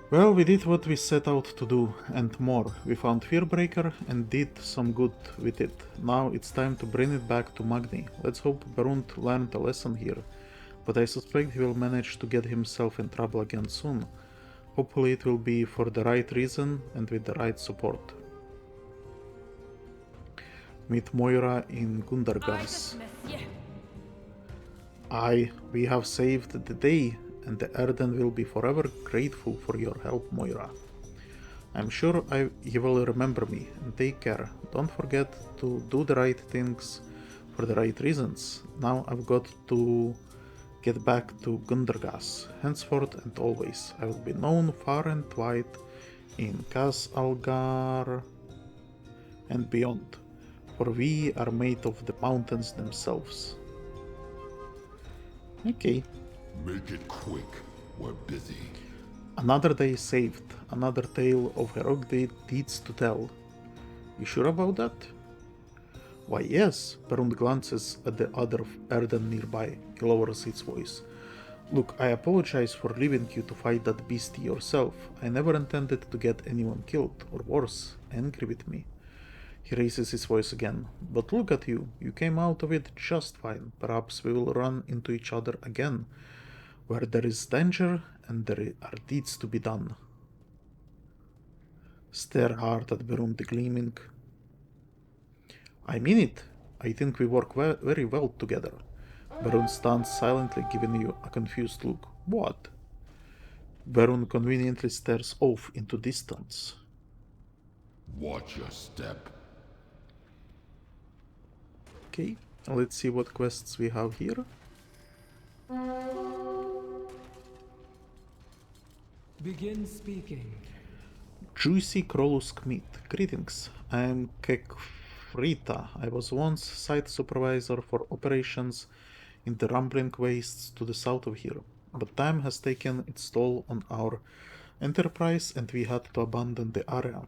Well, we did what we set out to do, and more. We found Fearbreaker and did some good with it. Now it's time to bring it back to Magni. Let's hope Berrund learned a lesson here, but I suspect he will manage to get himself in trouble again soon. Hopefully it will be for the right reason and with the right support. Meet Moira in I Gundargaz. dismiss you. We have saved the day, and the Earthen will be forever grateful for your help, Moira. I'm sure you will remember me, and take care. Don't forget to do the right things for the right reasons. Now I've got to get back to Gundargaz. Henceforth and always, I will be known far and wide in Kas Algar and beyond, for we are made of the mountains themselves. Okay. Make it quick. We're busy. Another day saved, another tale of heroic deeds to tell. You sure about that? Why, yes. Berrund glances at the other Earthen nearby. He lowers his voice. Look, I apologize for leaving you to fight that beastie yourself. I never intended to get anyone killed, or worse, angry with me. He raises his voice again. But look at you. You came out of it just fine. Perhaps we will run into each other again, where there is danger and there are deeds to be done. Stare hard at Berrund Gleaming. I mean it. I think we work very well together. Berrund stands silently, giving you a confused look. What? Berrund conveniently stares off into distance. Watch your step. Okay, let's see what quests we have here. Begin speaking. Juicy Krolusk meat. Greetings. I am Kekfrita. I was once site supervisor for operations in the rumbling wastes to the south of here, but time has taken its toll on our enterprise and we had to abandon the area.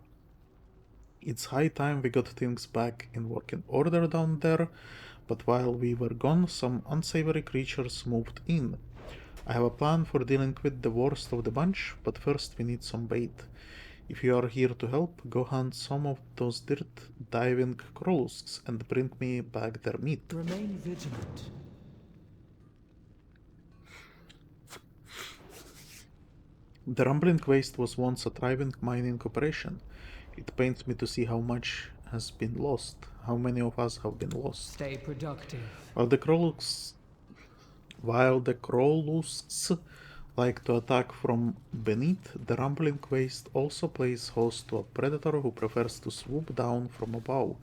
It's high time we got things back in working order down there, but while we were gone, some unsavory creatures moved in. I have a plan for dealing with the worst of the bunch, but first we need some bait. If you are here to help, go hunt some of those dirt-diving Krollusks and bring me back their meat. Remain vigilant. The Rumbling Waste was once a thriving mining operation. It pains me to see how much has been lost, how many of us have been lost. Stay productive. While the Krollusks like to attack from beneath, the Rumbling Waste also plays host to a predator who prefers to swoop down from above.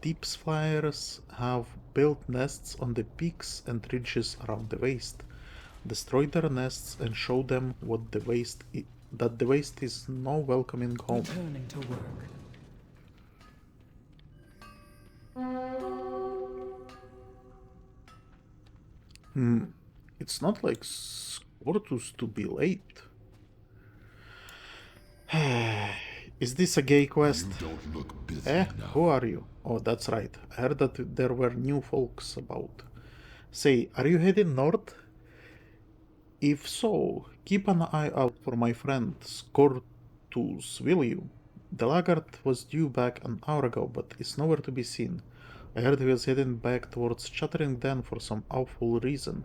Deep flyers have built nests on the peaks and ridges around the waste. destroy their nests, and show them what that the waste is no welcoming home. Returning to work. It's not like Scortus to be late. Is this a gay quest? You don't look busy now. Who are you? Oh, that's right. I heard that there were new folks about. Say, are you heading north? If so, keep an eye out for my friend Scortus, will you? The laggard was due back an hour ago, but is nowhere to be seen. I heard he was heading back towards Chattering Den for some awful reason.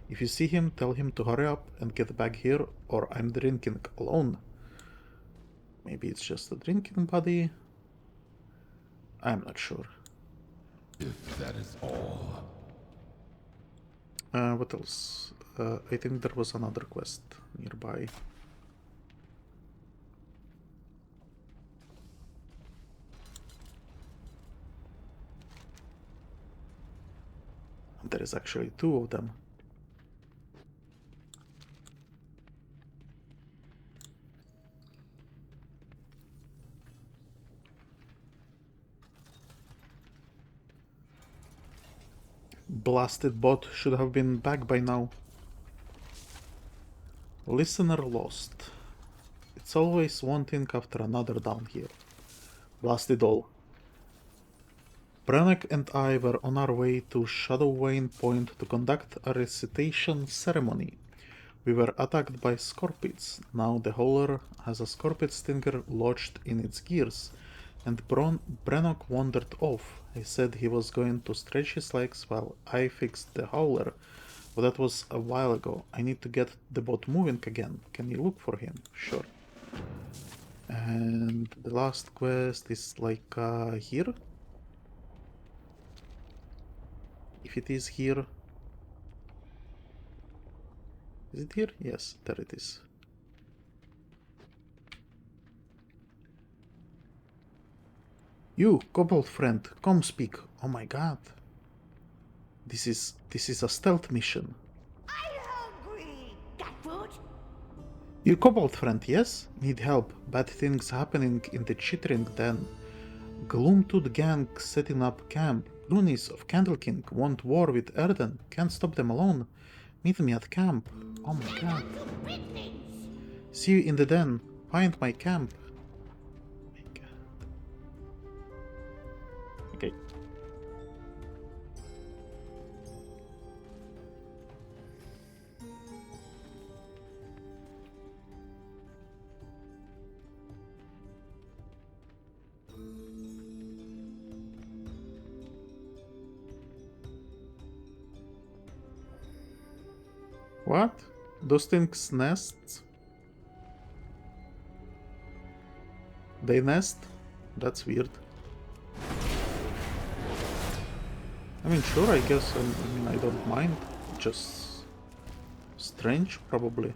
If you see him, tell him to hurry up and get back here, or I'm drinking alone. Maybe it's just a drinking buddy? I'm not sure. If that is all. What else? I think there was another quest nearby. There is actually two of them. Blasted bot should have been back by now. Listener lost. It's always one thing after another down here. Blasted all. Brennok and I were on our way to Shadowvein Point to conduct a recitation ceremony. We were attacked by scorpids. Now the Howler has a scorpid stinger lodged in its gears, and Brennok wandered off. He said he was going to stretch his legs while I fixed the Howler, but that was a while ago. I need to get the boat moving again. Can you look for him? Sure. And the last quest is like here? If it is here... Is it here? Yes, there it is. You, kobold friend, come speak. Oh my god. This is a stealth mission. I'm hungry. Got food? You kobold friend, yes? Need help. Bad things happening in the Chittering Den. Gloomtooth gang setting up camp. Loonies of Candle King want war with Earthen. Can't stop them alone. Meet me at camp. Oh my god. See you in the den. Find my camp. Oh my god. Okay. What? Those things nests? They nest? That's weird. I mean, sure, I guess, I mean, I don't mind. Just strange, probably.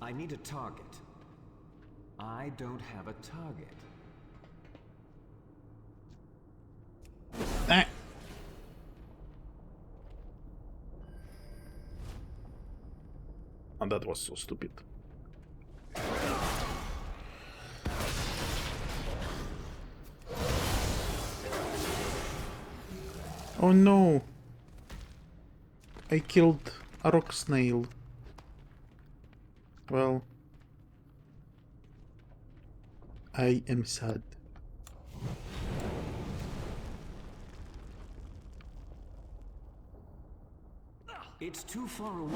I need a target. I don't have a target. Ah. And that was so stupid. Oh no! I killed a rock snail. Well, I am sad. It's too far away.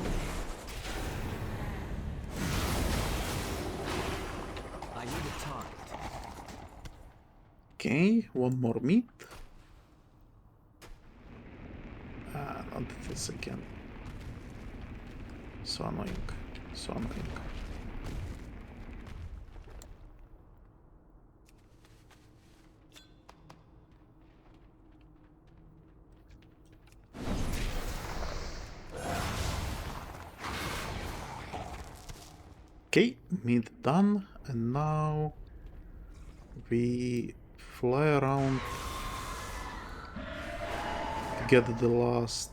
I need a target. Okay, one more meat. Not this again. So annoying. So annoying. Okay, meat done, and now we fly around to get the last.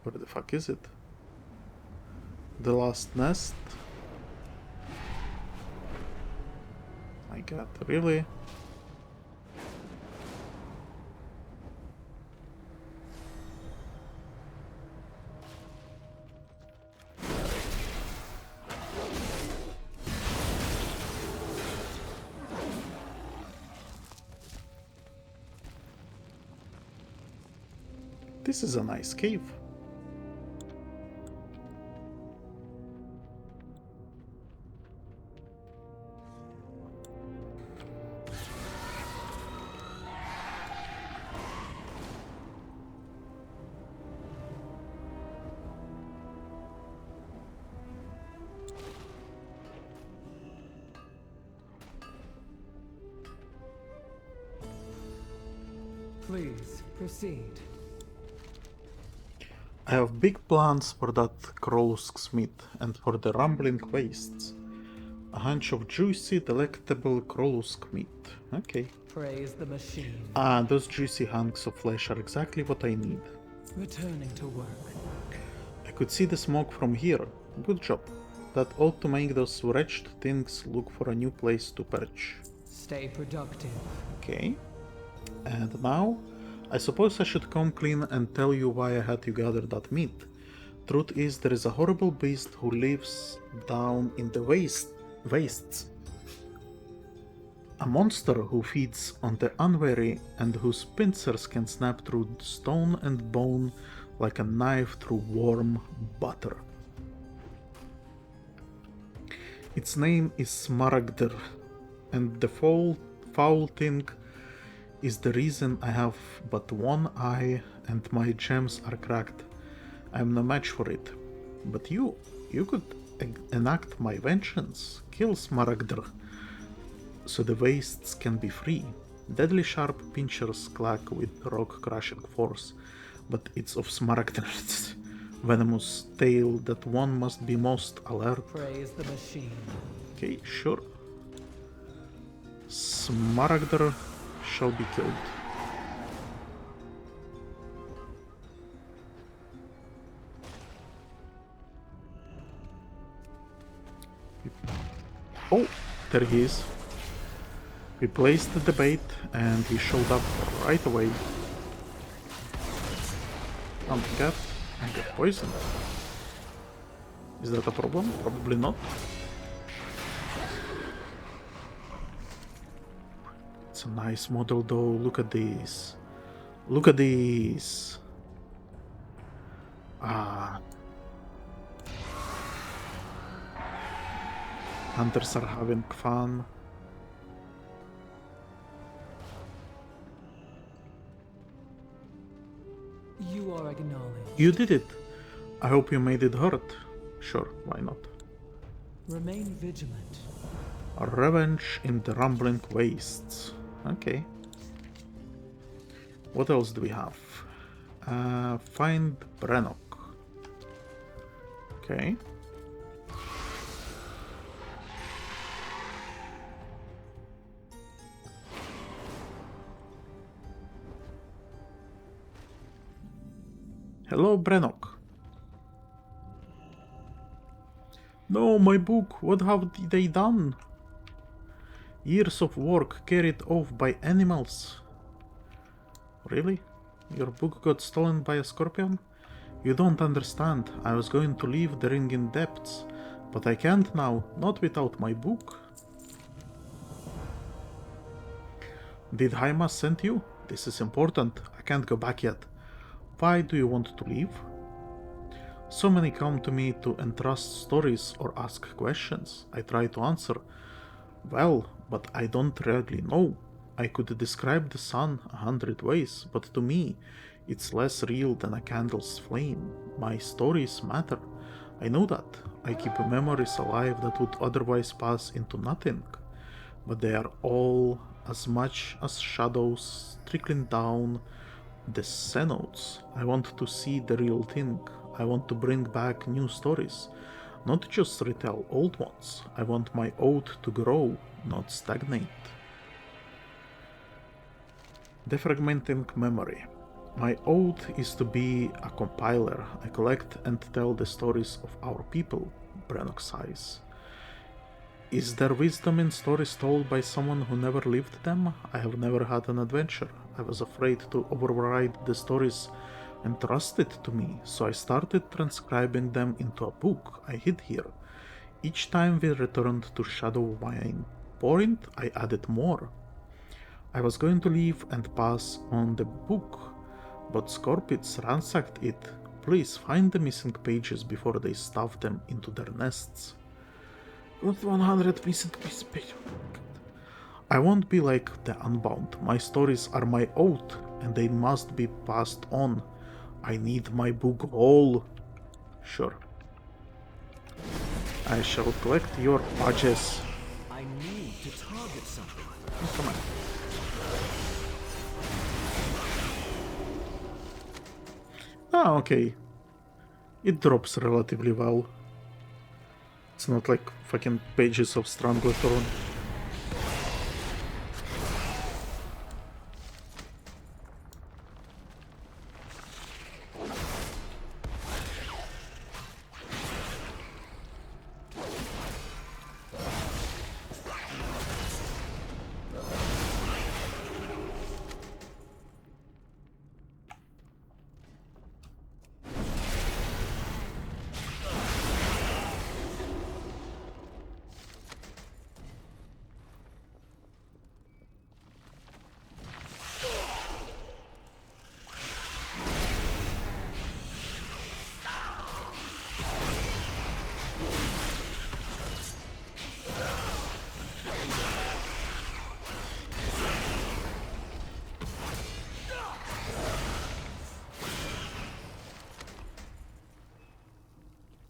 Where the fuck is it? The last nest? My god, really? This is a nice cave. Please, proceed. I have big plans for that Krolusk Smith and for the Rumbling Wastes. A hunch of juicy, delectable Krolusk meat. Okay. Praise the machine. Ah, those juicy hunks of flesh are exactly what I need. Returning to work. I could see the smoke from here. Good job. That ought to make those wretched things look for a new place to perch. Stay productive. Okay. And now, I suppose I should come clean and tell you why I had you gather that meat. Truth is, there is a horrible beast who lives down in the wastes. A monster who feeds on the unwary and whose pincers can snap through stone and bone like a knife through warm butter. Its name is Smaragder, and the foul thing is the reason I have but one eye and my gems are cracked. I am no match for it. But you could enact my vengeance. Kill Smaragder, so the wastes can be free. Deadly sharp pincers clack with rock-crushing force, but it's of Smaragder's venomous tail that one must be most alert. Praise the machine. Okay, sure. Smaragder shall be killed. Oh, there he is. We placed the bait and he showed up right away. Oh my god, I got poisoned. Is that a problem? Probably not. It's a nice model though, look at this. Look at this. Ah. Hunters are having fun. You are acknowledged. You did it! I hope you made it hurt. Sure, why not? Remain vigilant. Revenge in the rumbling wastes. Okay. What else do we have? Find Brennok. Okay. Hello, Brennok. No, my book. What have they done? Years of work carried off by animals. Really? Your book got stolen by a scorpion? You don't understand. I was going to leave the ring in depths, but I can't now, not without my book. Did Haimaz send you? This is important. I can't go back yet. Why do you want to leave? So many come to me to entrust stories or ask questions. I try to answer. Well, but I don't really know. I could describe the sun 100 ways, but to me, it's less real than a candle's flame. My stories matter. I know that. I keep memories alive that would otherwise pass into nothing. But they are all as much as shadows trickling down the cenotes. I want to see the real thing. I want to bring back new stories, not just retell old ones. I want my ode to grow, not stagnate. Defragmenting memory. My ode is to be a compiler. I collect and tell the stories of our people, Brennok sighs. Is there wisdom in stories told by someone who never lived them? I have never had an adventure. I was afraid to override the stories entrusted to me, so I started transcribing them into a book I hid here. Each time we returned to Shadowvein Point, I added more. I was going to leave and pass on the book, but scorpions ransacked it. Please find the missing pages before they stuff them into their nests. Got 100 missing pages. I won't be like the Unbound. My stories are my oath, and they must be passed on. I need my book whole. Sure. I shall collect your pages. I need to target something. Oh, come on. Ah, okay. It drops relatively well. It's not like fucking pages of Stranglethorn.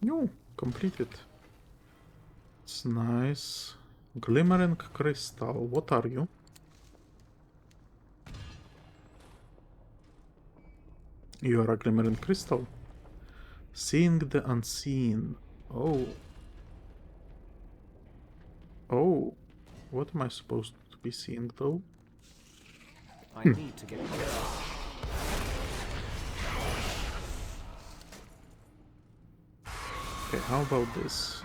No, completed. It's nice. Glimmering crystal. What are you? You are a glimmering crystal. Seeing the unseen. Oh. Oh. What am I supposed to be seeing though? I need to get Okay, how about this?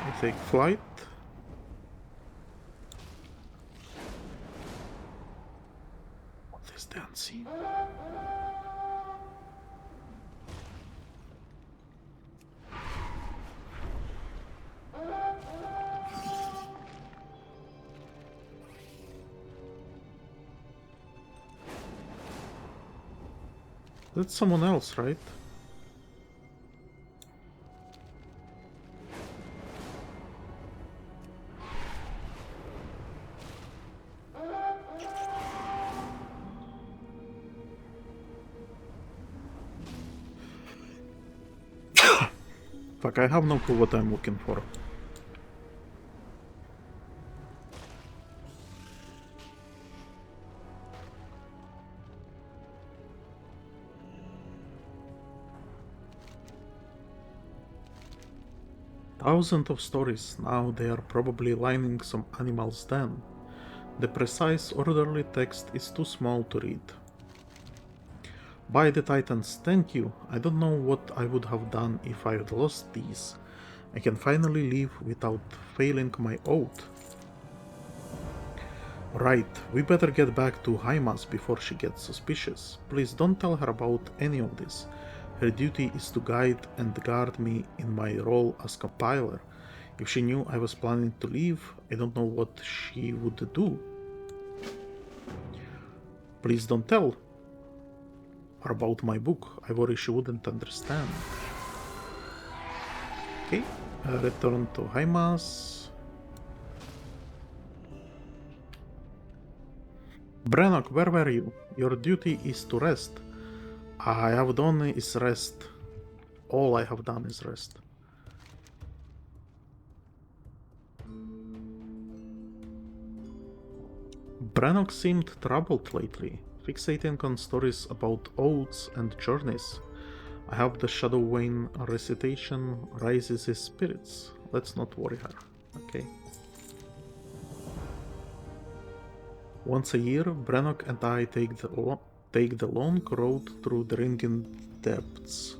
I take flight. What is the unseen? That's someone else, right? Fuck, I have no clue what I'm looking for. Thousands of stories, now they are probably lining some animal's den. The precise, orderly text is too small to read. By the Titans, thank you. I don't know what I would have done if I had lost these. I can finally leave without failing my oath. Right, we better get back to Haimaz before she gets suspicious. Please don't tell her about any of this. Her duty is to guide and guard me in my role as compiler. If she knew I was planning to leave, I don't know what she would do. Please don't tell her about my book. I worry she wouldn't understand. Okay, return to Haimaz. Brennok, where were you? Your duty is to rest. I have done is rest. All I have done is rest. Brennok seemed troubled lately, fixating on stories about oaths and journeys. I hope the Shadowvein recitation raises his spirits. Let's not worry her. Okay. Once a year, Brennok and I take the long road through the ringing depths.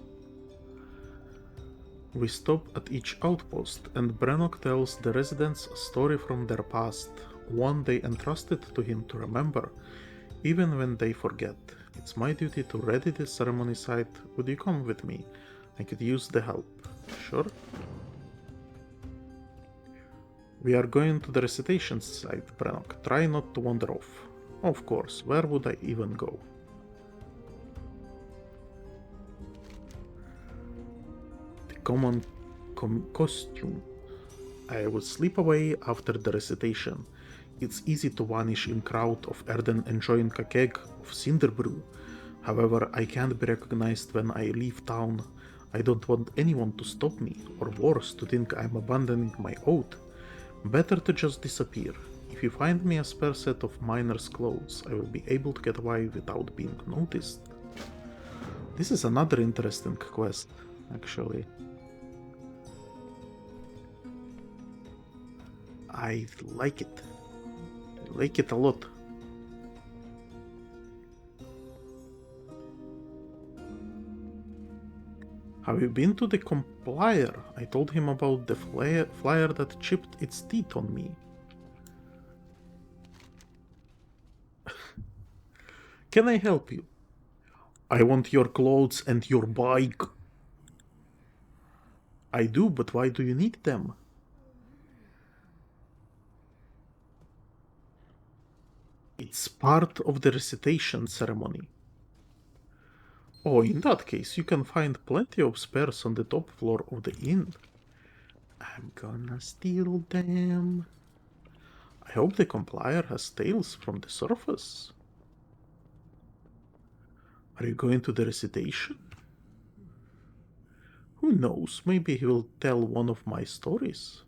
We stop at each outpost, and Brennok tells the residents a story from their past, one they entrusted to him to remember, even when they forget. It's my duty to ready the ceremony site. Would you come with me? I could use the help. Sure. We are going to the recitation site, Brennok. Try not to wander off. Of course, where would I even go? The common costume. I will slip away after the recitation. It's easy to vanish in crowd of Earthen enjoying a keg of cinder brew. However, I can't be recognized when I leave town. I don't want anyone to stop me, or worse, to think I'm abandoning my oath. Better to just disappear. If you find me a spare set of miner's clothes, I will be able to get away without being noticed. This is another interesting quest, actually. I like it. I like it a lot. Have you been to the Compiler? I told him about the flyer that chipped its teeth on me. Can I help you? I want your clothes and your bike. I do, but why do you need them? It's part of the recitation ceremony. Oh, in that case, you can find plenty of spares on the top floor of the inn. I'm gonna steal them. I hope the Compiler has tales from the surface. Are you going to the recitation? Who knows, maybe he will tell one of my stories.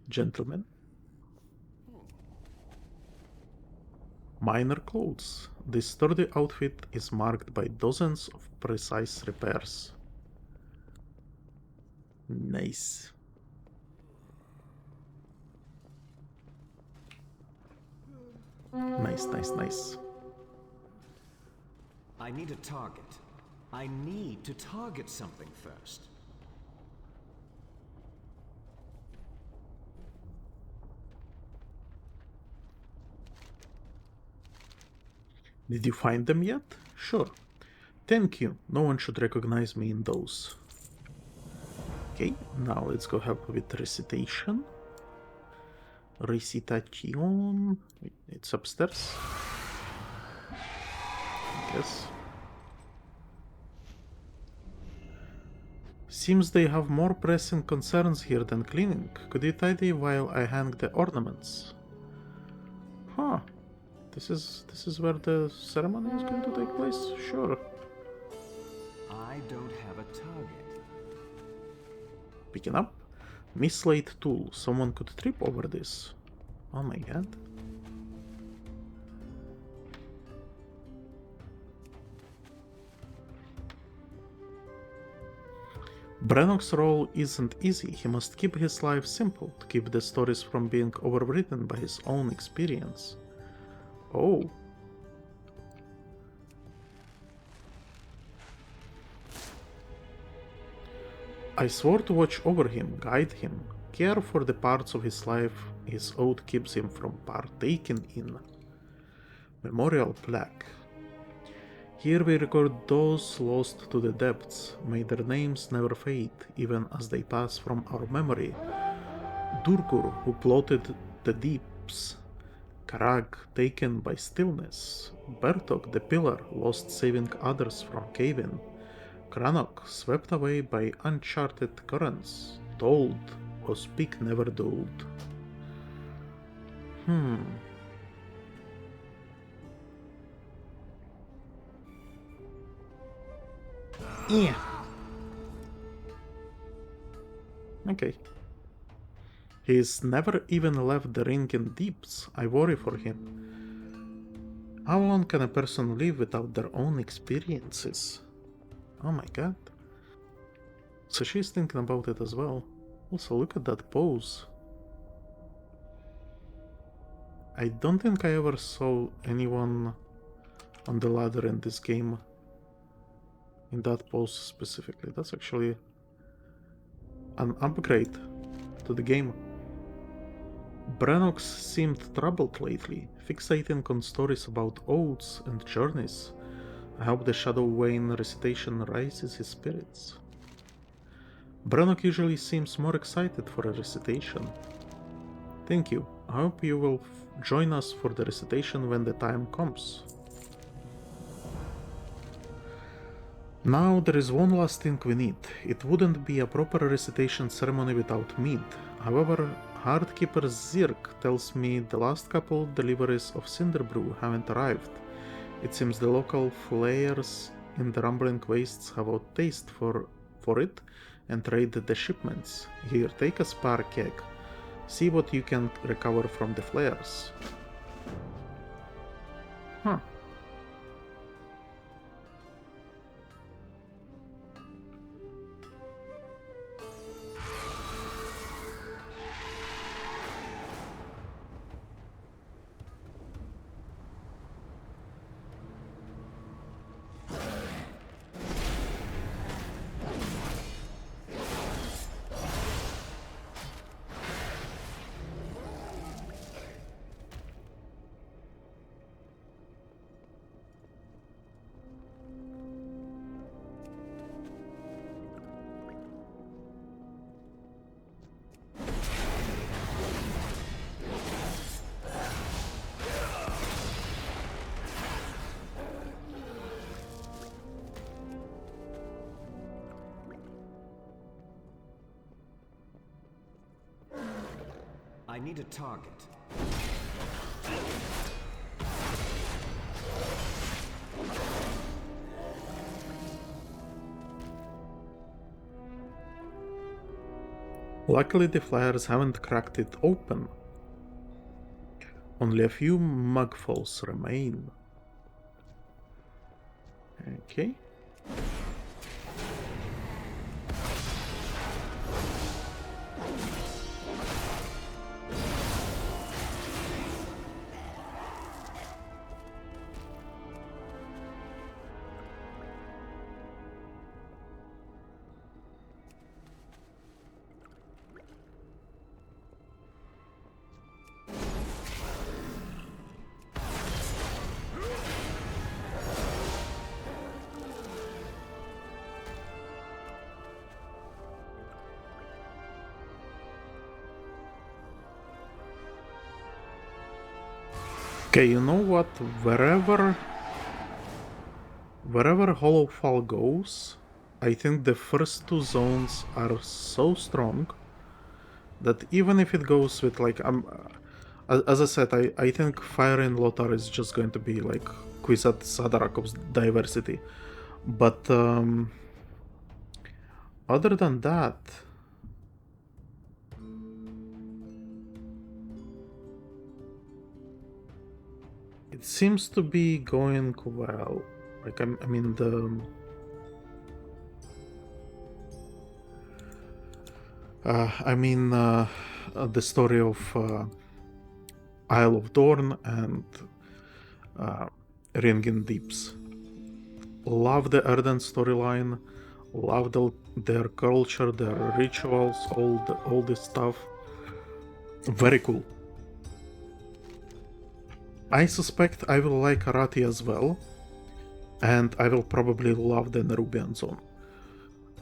Gentlemen. Minor clothes. This sturdy outfit is marked by dozens of precise repairs. Nice. Nice. I need a target. I need to target something first. Did you find them yet? Sure. Thank you. No one should recognize me in those. Okay, now let's go help with recitation. Recitation. It's upstairs. Yes. Seems they have more pressing concerns here than cleaning. Could you tidy while I hang the ornaments? Huh. This is where the ceremony is going to take place? Sure. I don't have a target. Picking up. Mislaid tool. Someone could trip over this. Oh my god. Brennok's role isn't easy. He must keep his life simple to keep the stories from being overwritten by his own experience. Oh. I swore to watch over him, guide him, care for the parts of his life his oath keeps him from partaking in. Memorial plaque. Here we record those lost to the depths. May their names never fade, even as they pass from our memory. Durgur, who plotted the deeps. Karag, taken by stillness. Bertok, the pillar, lost saving others from cave-in. Kranok, swept away by uncharted currents. Told, was speak never dulled. Yeah. Okay. He's never even left the ring in deeps. I worry for him. How long can a person live without their own experiences? Oh my god. So she's thinking about it as well. Also, look at that pose. I don't think I ever saw anyone on the ladder in this game in that pose specifically. That's actually an upgrade to the game. Brennok seemed troubled lately, fixating on stories about oaths and journeys. I hope the Shadowvein recitation raises his spirits. Brennok usually seems more excited for a recitation. Thank you. I hope you will join us for the recitation when the time comes. Now there is one last thing we need. It wouldn't be a proper recitation ceremony without mead. However, Heartkeeper Zirk tells me the last couple deliveries of Cinderbrew haven't arrived. It seems the local flayers in the Rumbling Wastes have a taste for it and trade the shipments. Here, take a spare keg. See what you can recover from the flayers. Huh. I need a target. Luckily the flyers haven't cracked it open. Only a few mugfalls remain. Okay. Okay, you know what? Wherever Hollowfall goes, I think the first two zones are so strong that even if it goes with like As I said, I think Fire in Lothar is just going to be like Kwisatz Haderach's diversity. But other than that, it seems to be going well. Like, I mean, the story of Isle of Dorn and Ringin Deeps. Love the Earthen storyline, love their culture, their rituals, all this stuff. Very cool. I suspect I will like Arathi as well, and I will probably love the Nerubian zone.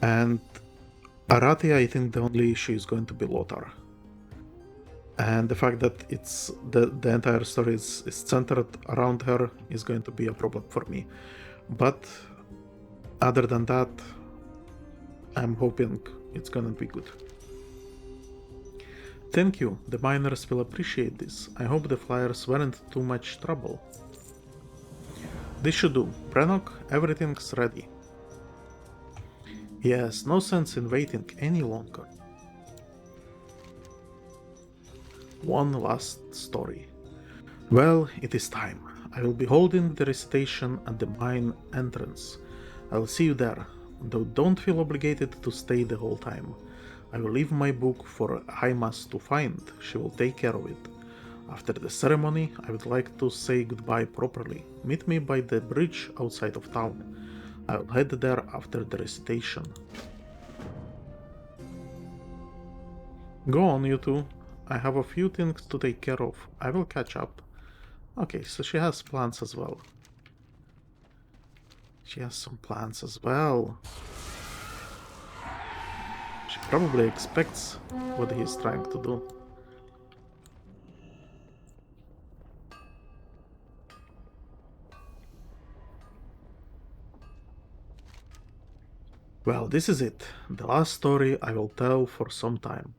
And Arathi, I think the only issue is going to be Lothar. And the fact that it's the entire story is centered around her is going to be a problem for me. But other than that, I'm hoping it's gonna be good. Thank you, the miners will appreciate this. I hope the flyers weren't too much trouble. This should do. Brennok, everything's ready. Yes, no sense in waiting any longer. One last story. Well, it is time. I will be holding the recitation at the mine entrance. I will see you there, though don't feel obligated to stay the whole time. I will leave my book for Haimaz to find. She will take care of it. After the ceremony, I would like to say goodbye properly. Meet me by the bridge outside of town. I will head there after the recitation. Go on, you two. I have a few things to take care of. I will catch up. Okay, so she has plans as well. She has some plans as well. She probably expects what he's trying to do. Well, this is it. The last story I will tell for some time.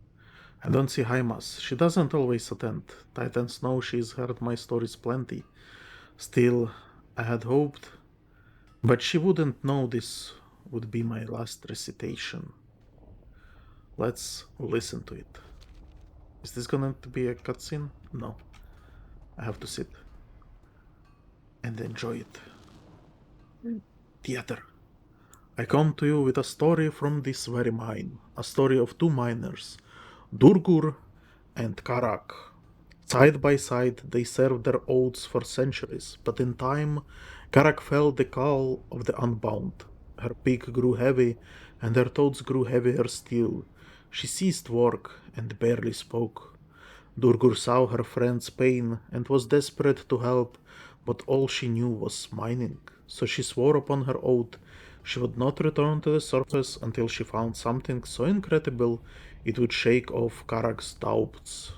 I don't see Haimaz. She doesn't always attend. Titans know she's heard my stories plenty. Still, I had hoped. But she wouldn't know this would be my last recitation. Let's listen to it. Is this going to be a cutscene? No. I have to sit and enjoy it. Theater. I come to you with a story from this very mine. A story of two miners, Durgur and Karak. Side by side, they served their oaths for centuries, but in time, Karak felt the call of the unbound. Her pick grew heavy, and her thoughts grew heavier still. She ceased work and barely spoke. Durgur saw her friend's pain and was desperate to help, but all she knew was mining. So she swore upon her oath she would not return to the surface until she found something so incredible it would shake off Karak's doubts.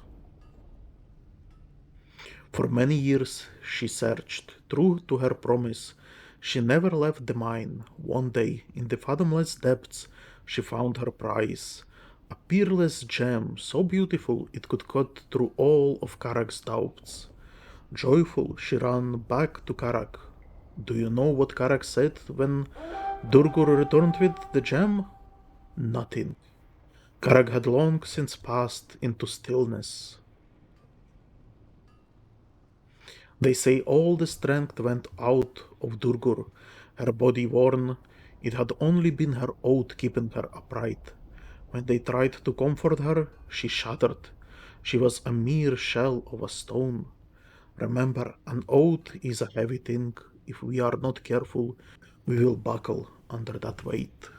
For many years she searched, true to her promise. She never left the mine. One day, in the fathomless depths, she found her prize. A peerless gem, so beautiful it could cut through all of Karak's doubts. Joyful, she ran back to Karak. Do you know what Karak said when Durgur returned with the gem? Nothing. Karak had long since passed into stillness. They say all the strength went out of Durgur, her body worn. It had only been her oath keeping her upright. When they tried to comfort her, she shuddered. She was a mere shell of a stone. Remember, an oath is a heavy thing. If we are not careful, we will buckle under that weight.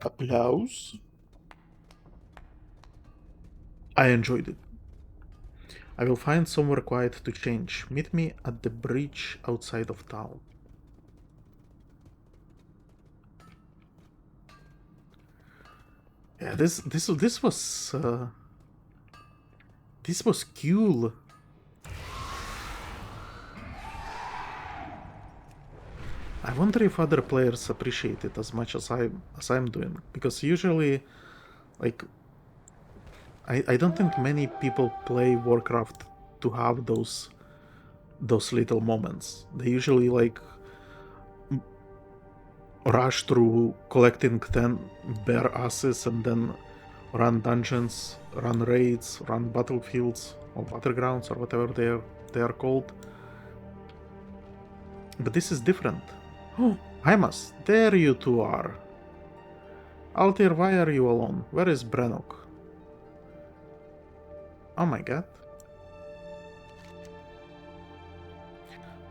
Applause. I enjoyed it. I will find somewhere quiet to change. Meet me at the bridge outside of town. Yeah, this was cool. wonder if other players appreciate it as much as I'm doing, because usually, like, I don't think many people play Warcraft to have those little moments. They usually like rush through collecting 10 bear asses and then run dungeons, run raids, run battlefields or battlegrounds or whatever they are called. But this is different. Oh, Haimaz, there you two are. Altair, why are you alone? Where is Brennok? Oh my god.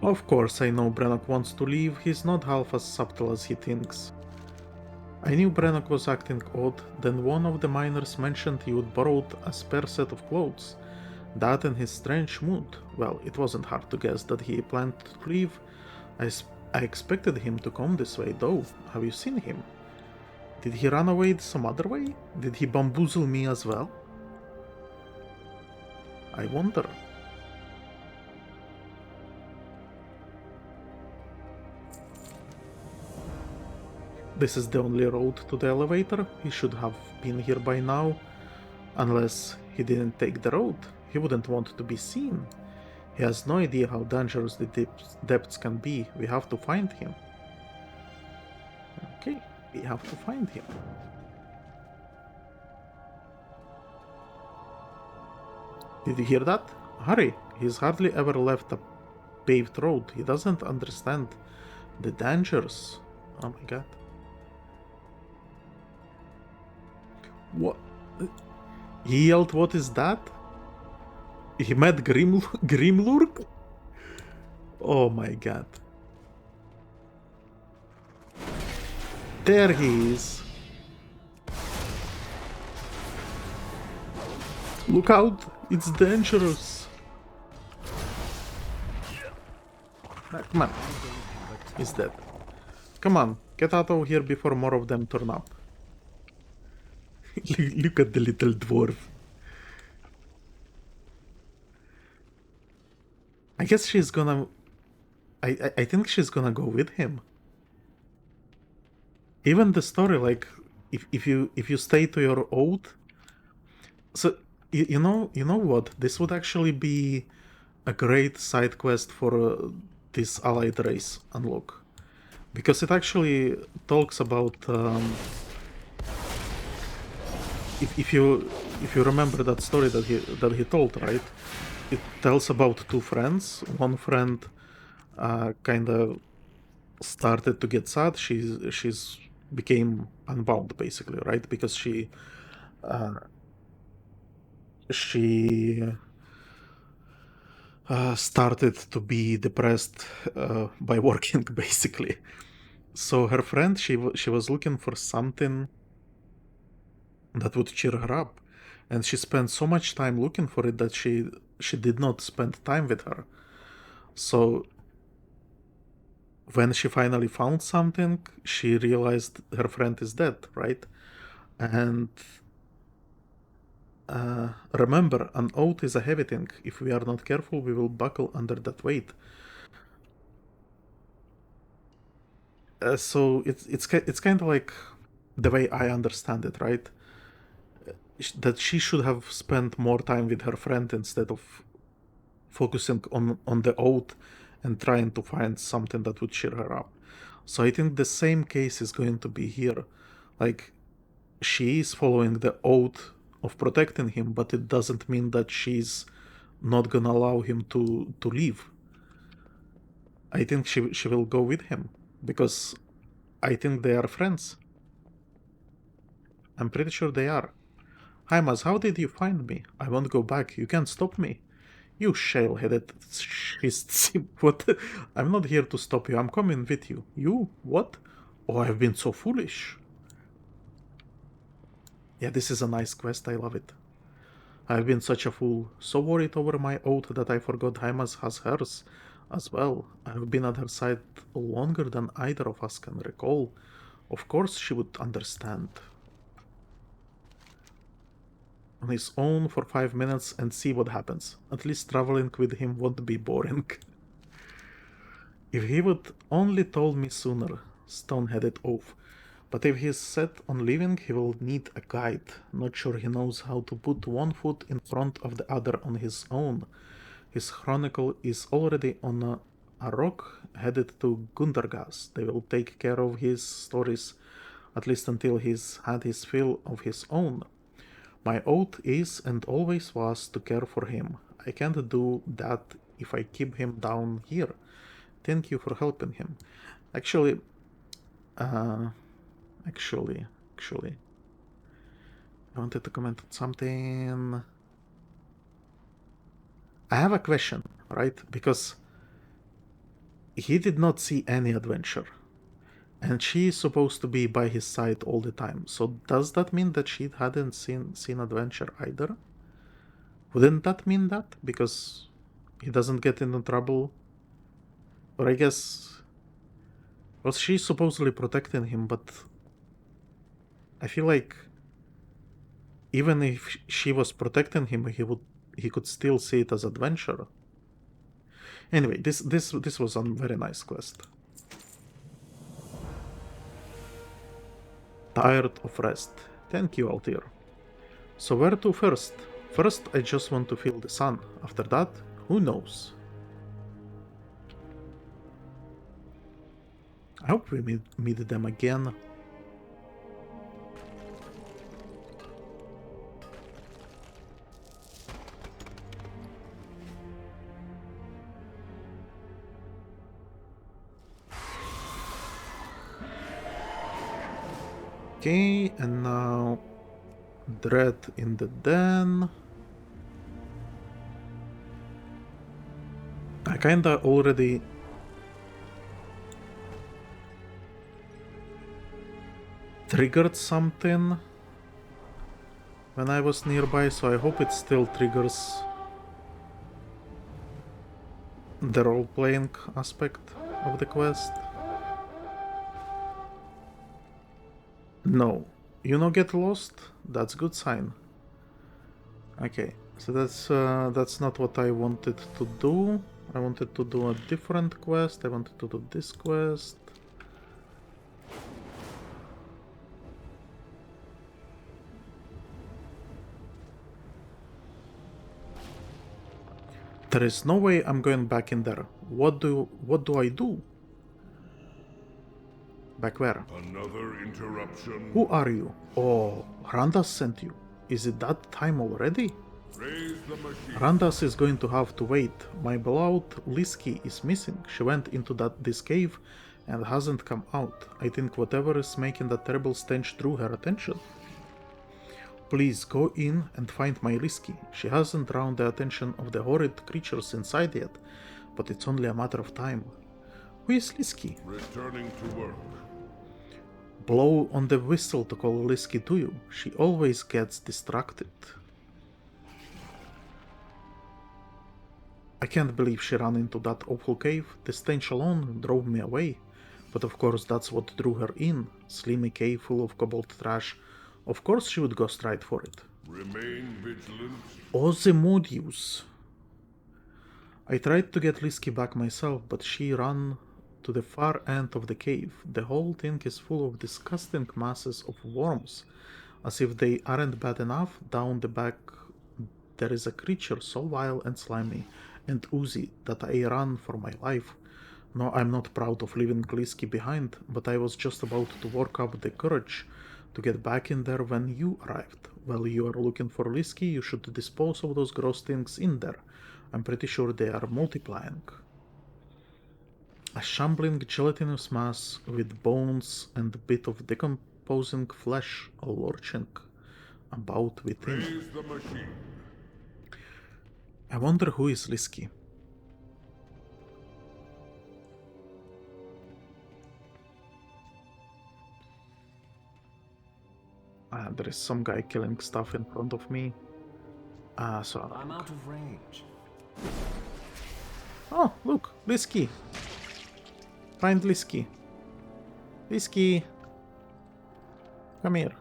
Of course I know Brennok wants to leave, he's not half as subtle as he thinks. I knew Brennok was acting odd, then one of the miners mentioned he would borrow a spare set of clothes. That and his strange mood. Well, it wasn't hard to guess that he planned to leave. I expected him to come this way though. Have you seen him? Did he run away some other way? Did he bamboozle me as well? I wonder. This is the only road to the elevator. He should have been here by now. Unless he didn't take the road. He wouldn't want to be seen. He has no idea how dangerous the depths can be. We have to find him. Okay, we have to find him. Did you hear that? Hurry! He's hardly ever left a paved road. He doesn't understand the dangers. Oh my god. What? He yelled, what is that? He met Grimlurk? Oh my god. There he is. Look out, it's dangerous. Come on. He's dead. Come on, get out of here before more of them turn up. Look at the little dwarf. I guess she's gonna... I think she's gonna go with him. Even the story, like, if you stay to your oath... So, you know what? This would actually be a great side quest for this allied race unlock. Because it actually talks about... If you remember that story that he told, right? It tells about two friends. One friend kind of started to get sad. She's became unbound basically, right? Because she started to be depressed by working basically. So her friend, she was looking for something that would cheer her up, and she spent so much time looking for it that she did not spend time with her. So when she finally found something, she realized her friend is dead, right? And remember, an oath is a heavy thing. If we are not careful, we will buckle under that weight. So it's kind of like the way I understand it, right? That she should have spent more time with her friend instead of focusing on the oath and trying to find something that would cheer her up. So I think the same case is going to be here. Like, she is following the oath of protecting him, but it doesn't mean that she's not gonna allow him to leave. I think she will go with him, because I think they are friends. I'm pretty sure they are. Haimaz, how did you find me? I won't go back. You can't stop me. You shale-headed schist. What? I'm not here to stop you. I'm coming with you. You? What? Oh, I've been so foolish. Yeah, this is a nice quest. I love it. I've been such a fool. So worried over my oath that I forgot Haimaz has hers as well. I've been at her side longer than either of us can recall. Of course she would understand. On his own for 5 minutes and see what happens. At least traveling with him won't be boring. If he would only told me sooner, stone-headed oaf. But if he's set on leaving, he will need a guide. Not sure he knows how to put one foot in front of the other on his own. His chronicle is already on a rock headed to Gundargaz. They will take care of his stories, at least until he's had his fill of his own. My oath is and always was to care for him. I can't do that if I keep him down here. Thank you for helping him. Actually, I wanted to comment on something. I have a question, right? Because he did not see any adventure. And she is supposed to be by his side all the time. So does that mean that she hadn't seen adventure either? Wouldn't that mean that? Because he doesn't get into trouble? Or I guess... Well, she's supposedly protecting him, but... I feel like... Even if she was protecting him, he could still see it as adventure. Anyway, this was a very nice quest. Tired of rest. Thank you, Altir. So where to first? First, I just want to feel the sun. After that, who knows? I hope we meet them again. Okay, and now Dread in the den. I kinda already triggered something when I was nearby, so I hope it still triggers the role-playing aspect of the quest. No. You no get lost? That's good sign. Okay, so that's not what I wanted to do. I wanted to do a different quest. I wanted to do this quest. There is no way I'm going back in there. What do I do? Back where? Another interruption. Who are you? Oh, Randas sent you. Is it that time already? Raise the machine. Randas is going to have to wait. My beloved Liski is missing. She went into this cave and hasn't come out. I think whatever is making that terrible stench drew her attention. Please go in and find my Liski. She hasn't drawn the attention of the horrid creatures inside yet, but it's only a matter of time. Who is Liski? Returning to work. Blow on the whistle to call Liski to you. She always gets distracted. I can't believe she ran into that awful cave. The stench alone drove me away. But of course that's what drew her in. Slimy cave full of cobalt trash. Of course she would go straight for it. Remain vigilant. Ozymandias. I tried to get Liski back myself, but she ran to the far end of the cave. The whole thing is full of disgusting masses of worms. As if they aren't bad enough, down the back there is a creature so vile and slimy and oozy that I ran for my life. No, I'm not proud of leaving Liski behind, but I was just about to work up the courage to get back in there when you arrived. While you are looking for Liski, you should dispose of those gross things in there. I'm pretty sure they are multiplying. A shambling gelatinous mass with bones and a bit of decomposing flesh lurching about within. Raise the machine. I wonder who is Liski. There is some guy killing stuff in front of me. So I'm out of range. oh, look, Liski. Find Liski. Liski. Come here.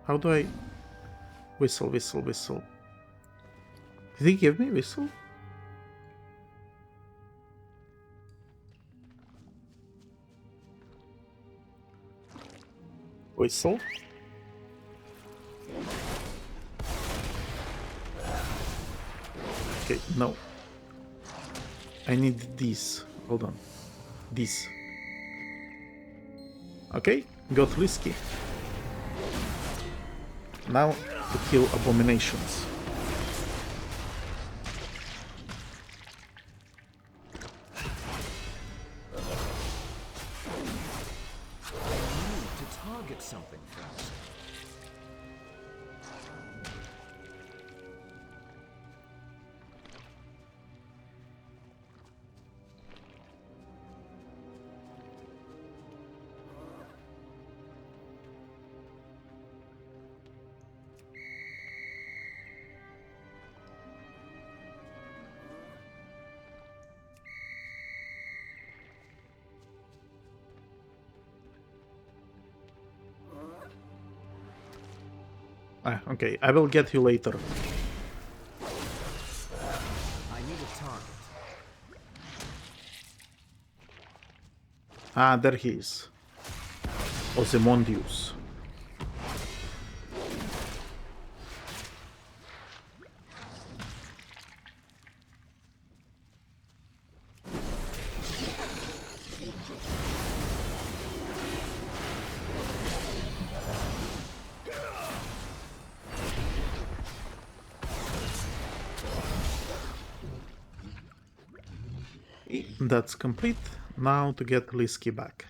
How do I... Whistle, whistle, whistle. Did he give me whistle? Whistle. Okay, no. I need these. Hold on. These. Okay, got Lisky. Now to kill abominations. To target something first. Okay, I will get you later. I need a target. Ah, there he is. Ozymandias. That's complete. Now to get Lisky back.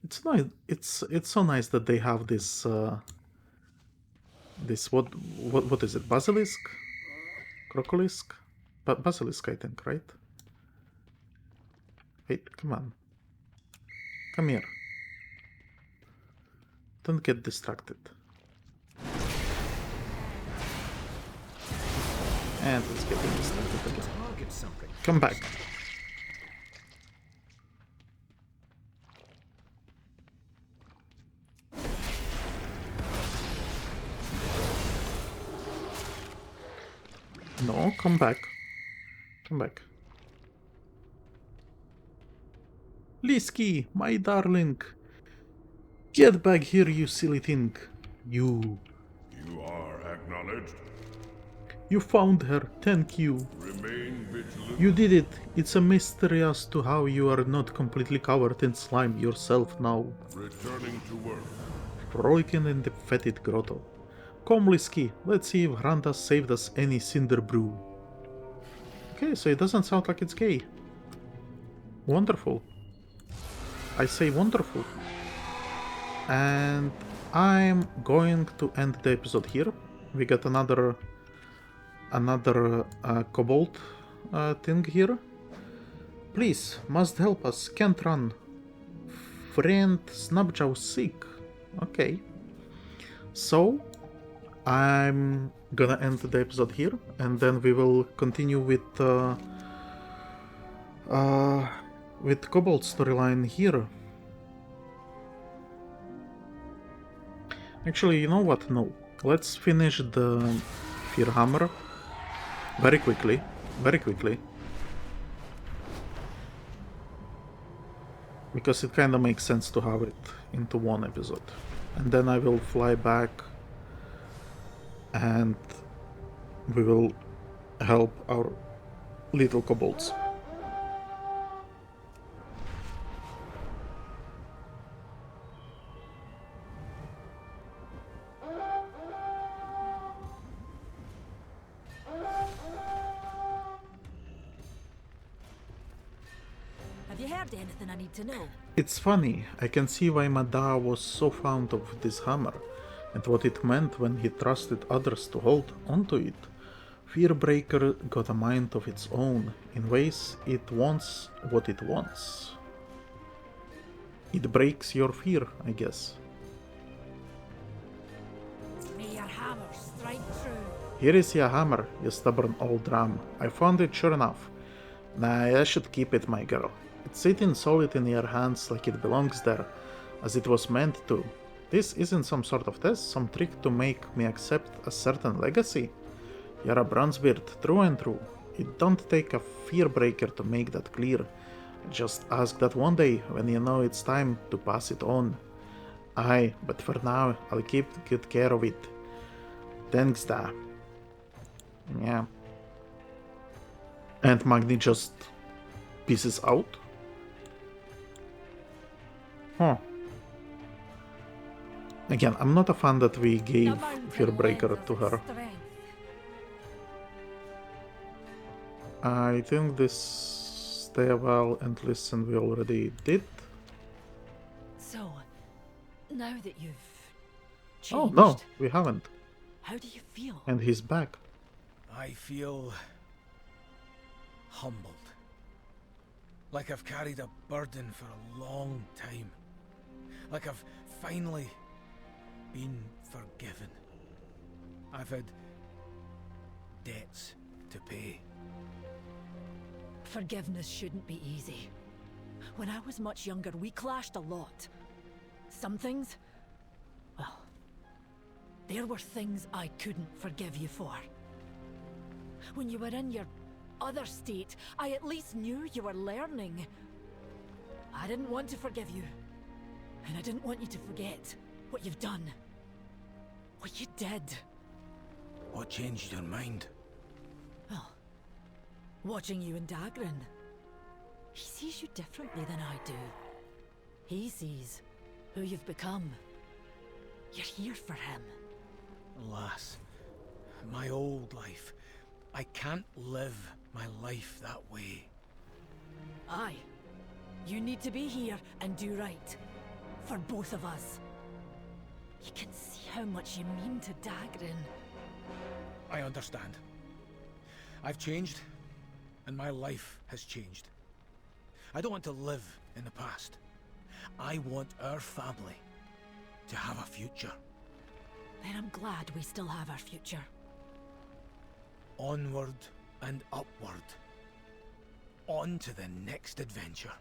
It's nice. It's so nice that they have this. This what is it? Basilisk, Crocolisk, Basilisk, I think, right? Wait, come on, come here. Don't get distracted. And let's get distracted again. Target something. Come back. No, come back. Come back. Lisky, my darling. Get back here, you silly thing. You. You are acknowledged. You found her. Thank you. Remain vigilant. You did it. It's a mystery as to how you are not completely covered in slime yourself now. Returning to work. Frolicking in the fetid grotto. Come, Lisky, let's see if Randa saved us any cinder brew. Okay, so it doesn't sound like it's gay. Wonderful. I say wonderful. And I'm going to end the episode here. We got another kobold thing here. Please, must help us. Can't run. Friend Snubjow sick. Okay. So I'm gonna end the episode here, and then we will continue with Kobold storyline here. Actually, you know what? No. Let's finish the Fearhammer very quickly. Very quickly. Because it kinda makes sense to have it into one episode. And then I will fly back and we will help our little kobolds. Have you heard anything I need to know? It's funny, I can see why Madar was so fond of this hammer, and what it meant when he trusted others to hold onto it. Fearbreaker got a mind of its own, in ways it wants what it wants. It breaks your fear, I guess. May your hammer strike true. Here is your hammer, you stubborn old ram. I found it sure enough. Nah, I should keep it, my girl. It's sitting solid in your hands like it belongs there, as it was meant to. This isn't some sort of test, some trick to make me accept a certain legacy. You're a Bronzebeard, through and through. It don't take a Fearbreaker to make that clear. Just ask that one day when you know it's time to pass it on. Aye, but for now, I'll keep good care of it. Thanks, da. Yeah. And Magni just pieces out? Huh. Again, I'm not a fan that we gave Fearbreaker to her. I think this Stay Well and Listen we already did. So, now that you've Oh changed, no, we haven't. how do you feel? And he's back. I feel humbled. Like I've carried a burden for a long time. Like I've finally been forgiven. I've had debts to pay. Forgiveness shouldn't be easy. When I was much younger, we clashed a lot. Some things, well, there were things I couldn't forgive you for. When you were in your other state, I at least knew you were learning. I didn't want to forgive you. And I didn't want you to forget what you've done. What you did. What changed your mind? Well, watching you in Dagran. He sees you differently than I do. He sees who you've become. You're here for him. Alas, my old life. I can't live my life that way. Aye. You need to be here and do right. For both of us. You can see how much you mean to Dagran. I understand. I've changed, and my life has changed. I don't want to live in the past. I want our family to have a future. Then I'm glad we still have our future. Onward and upward. On to the next adventure.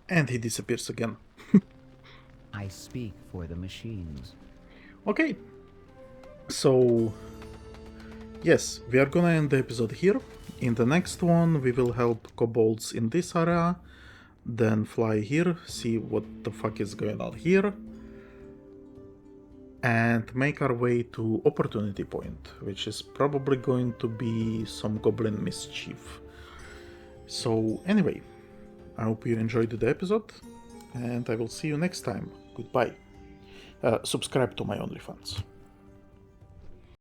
And he disappears again. I speak for the machines. Okay. So, yes, we are gonna end the episode here. In the next one, we will help kobolds in this area, then fly here, see what the fuck is going on here, and make our way to Opportunity Point, which is probably going to be some goblin mischief. So, anyway, I hope you enjoyed the episode, and I will see you next time. Goodbye. Subscribe to my OnlyFans.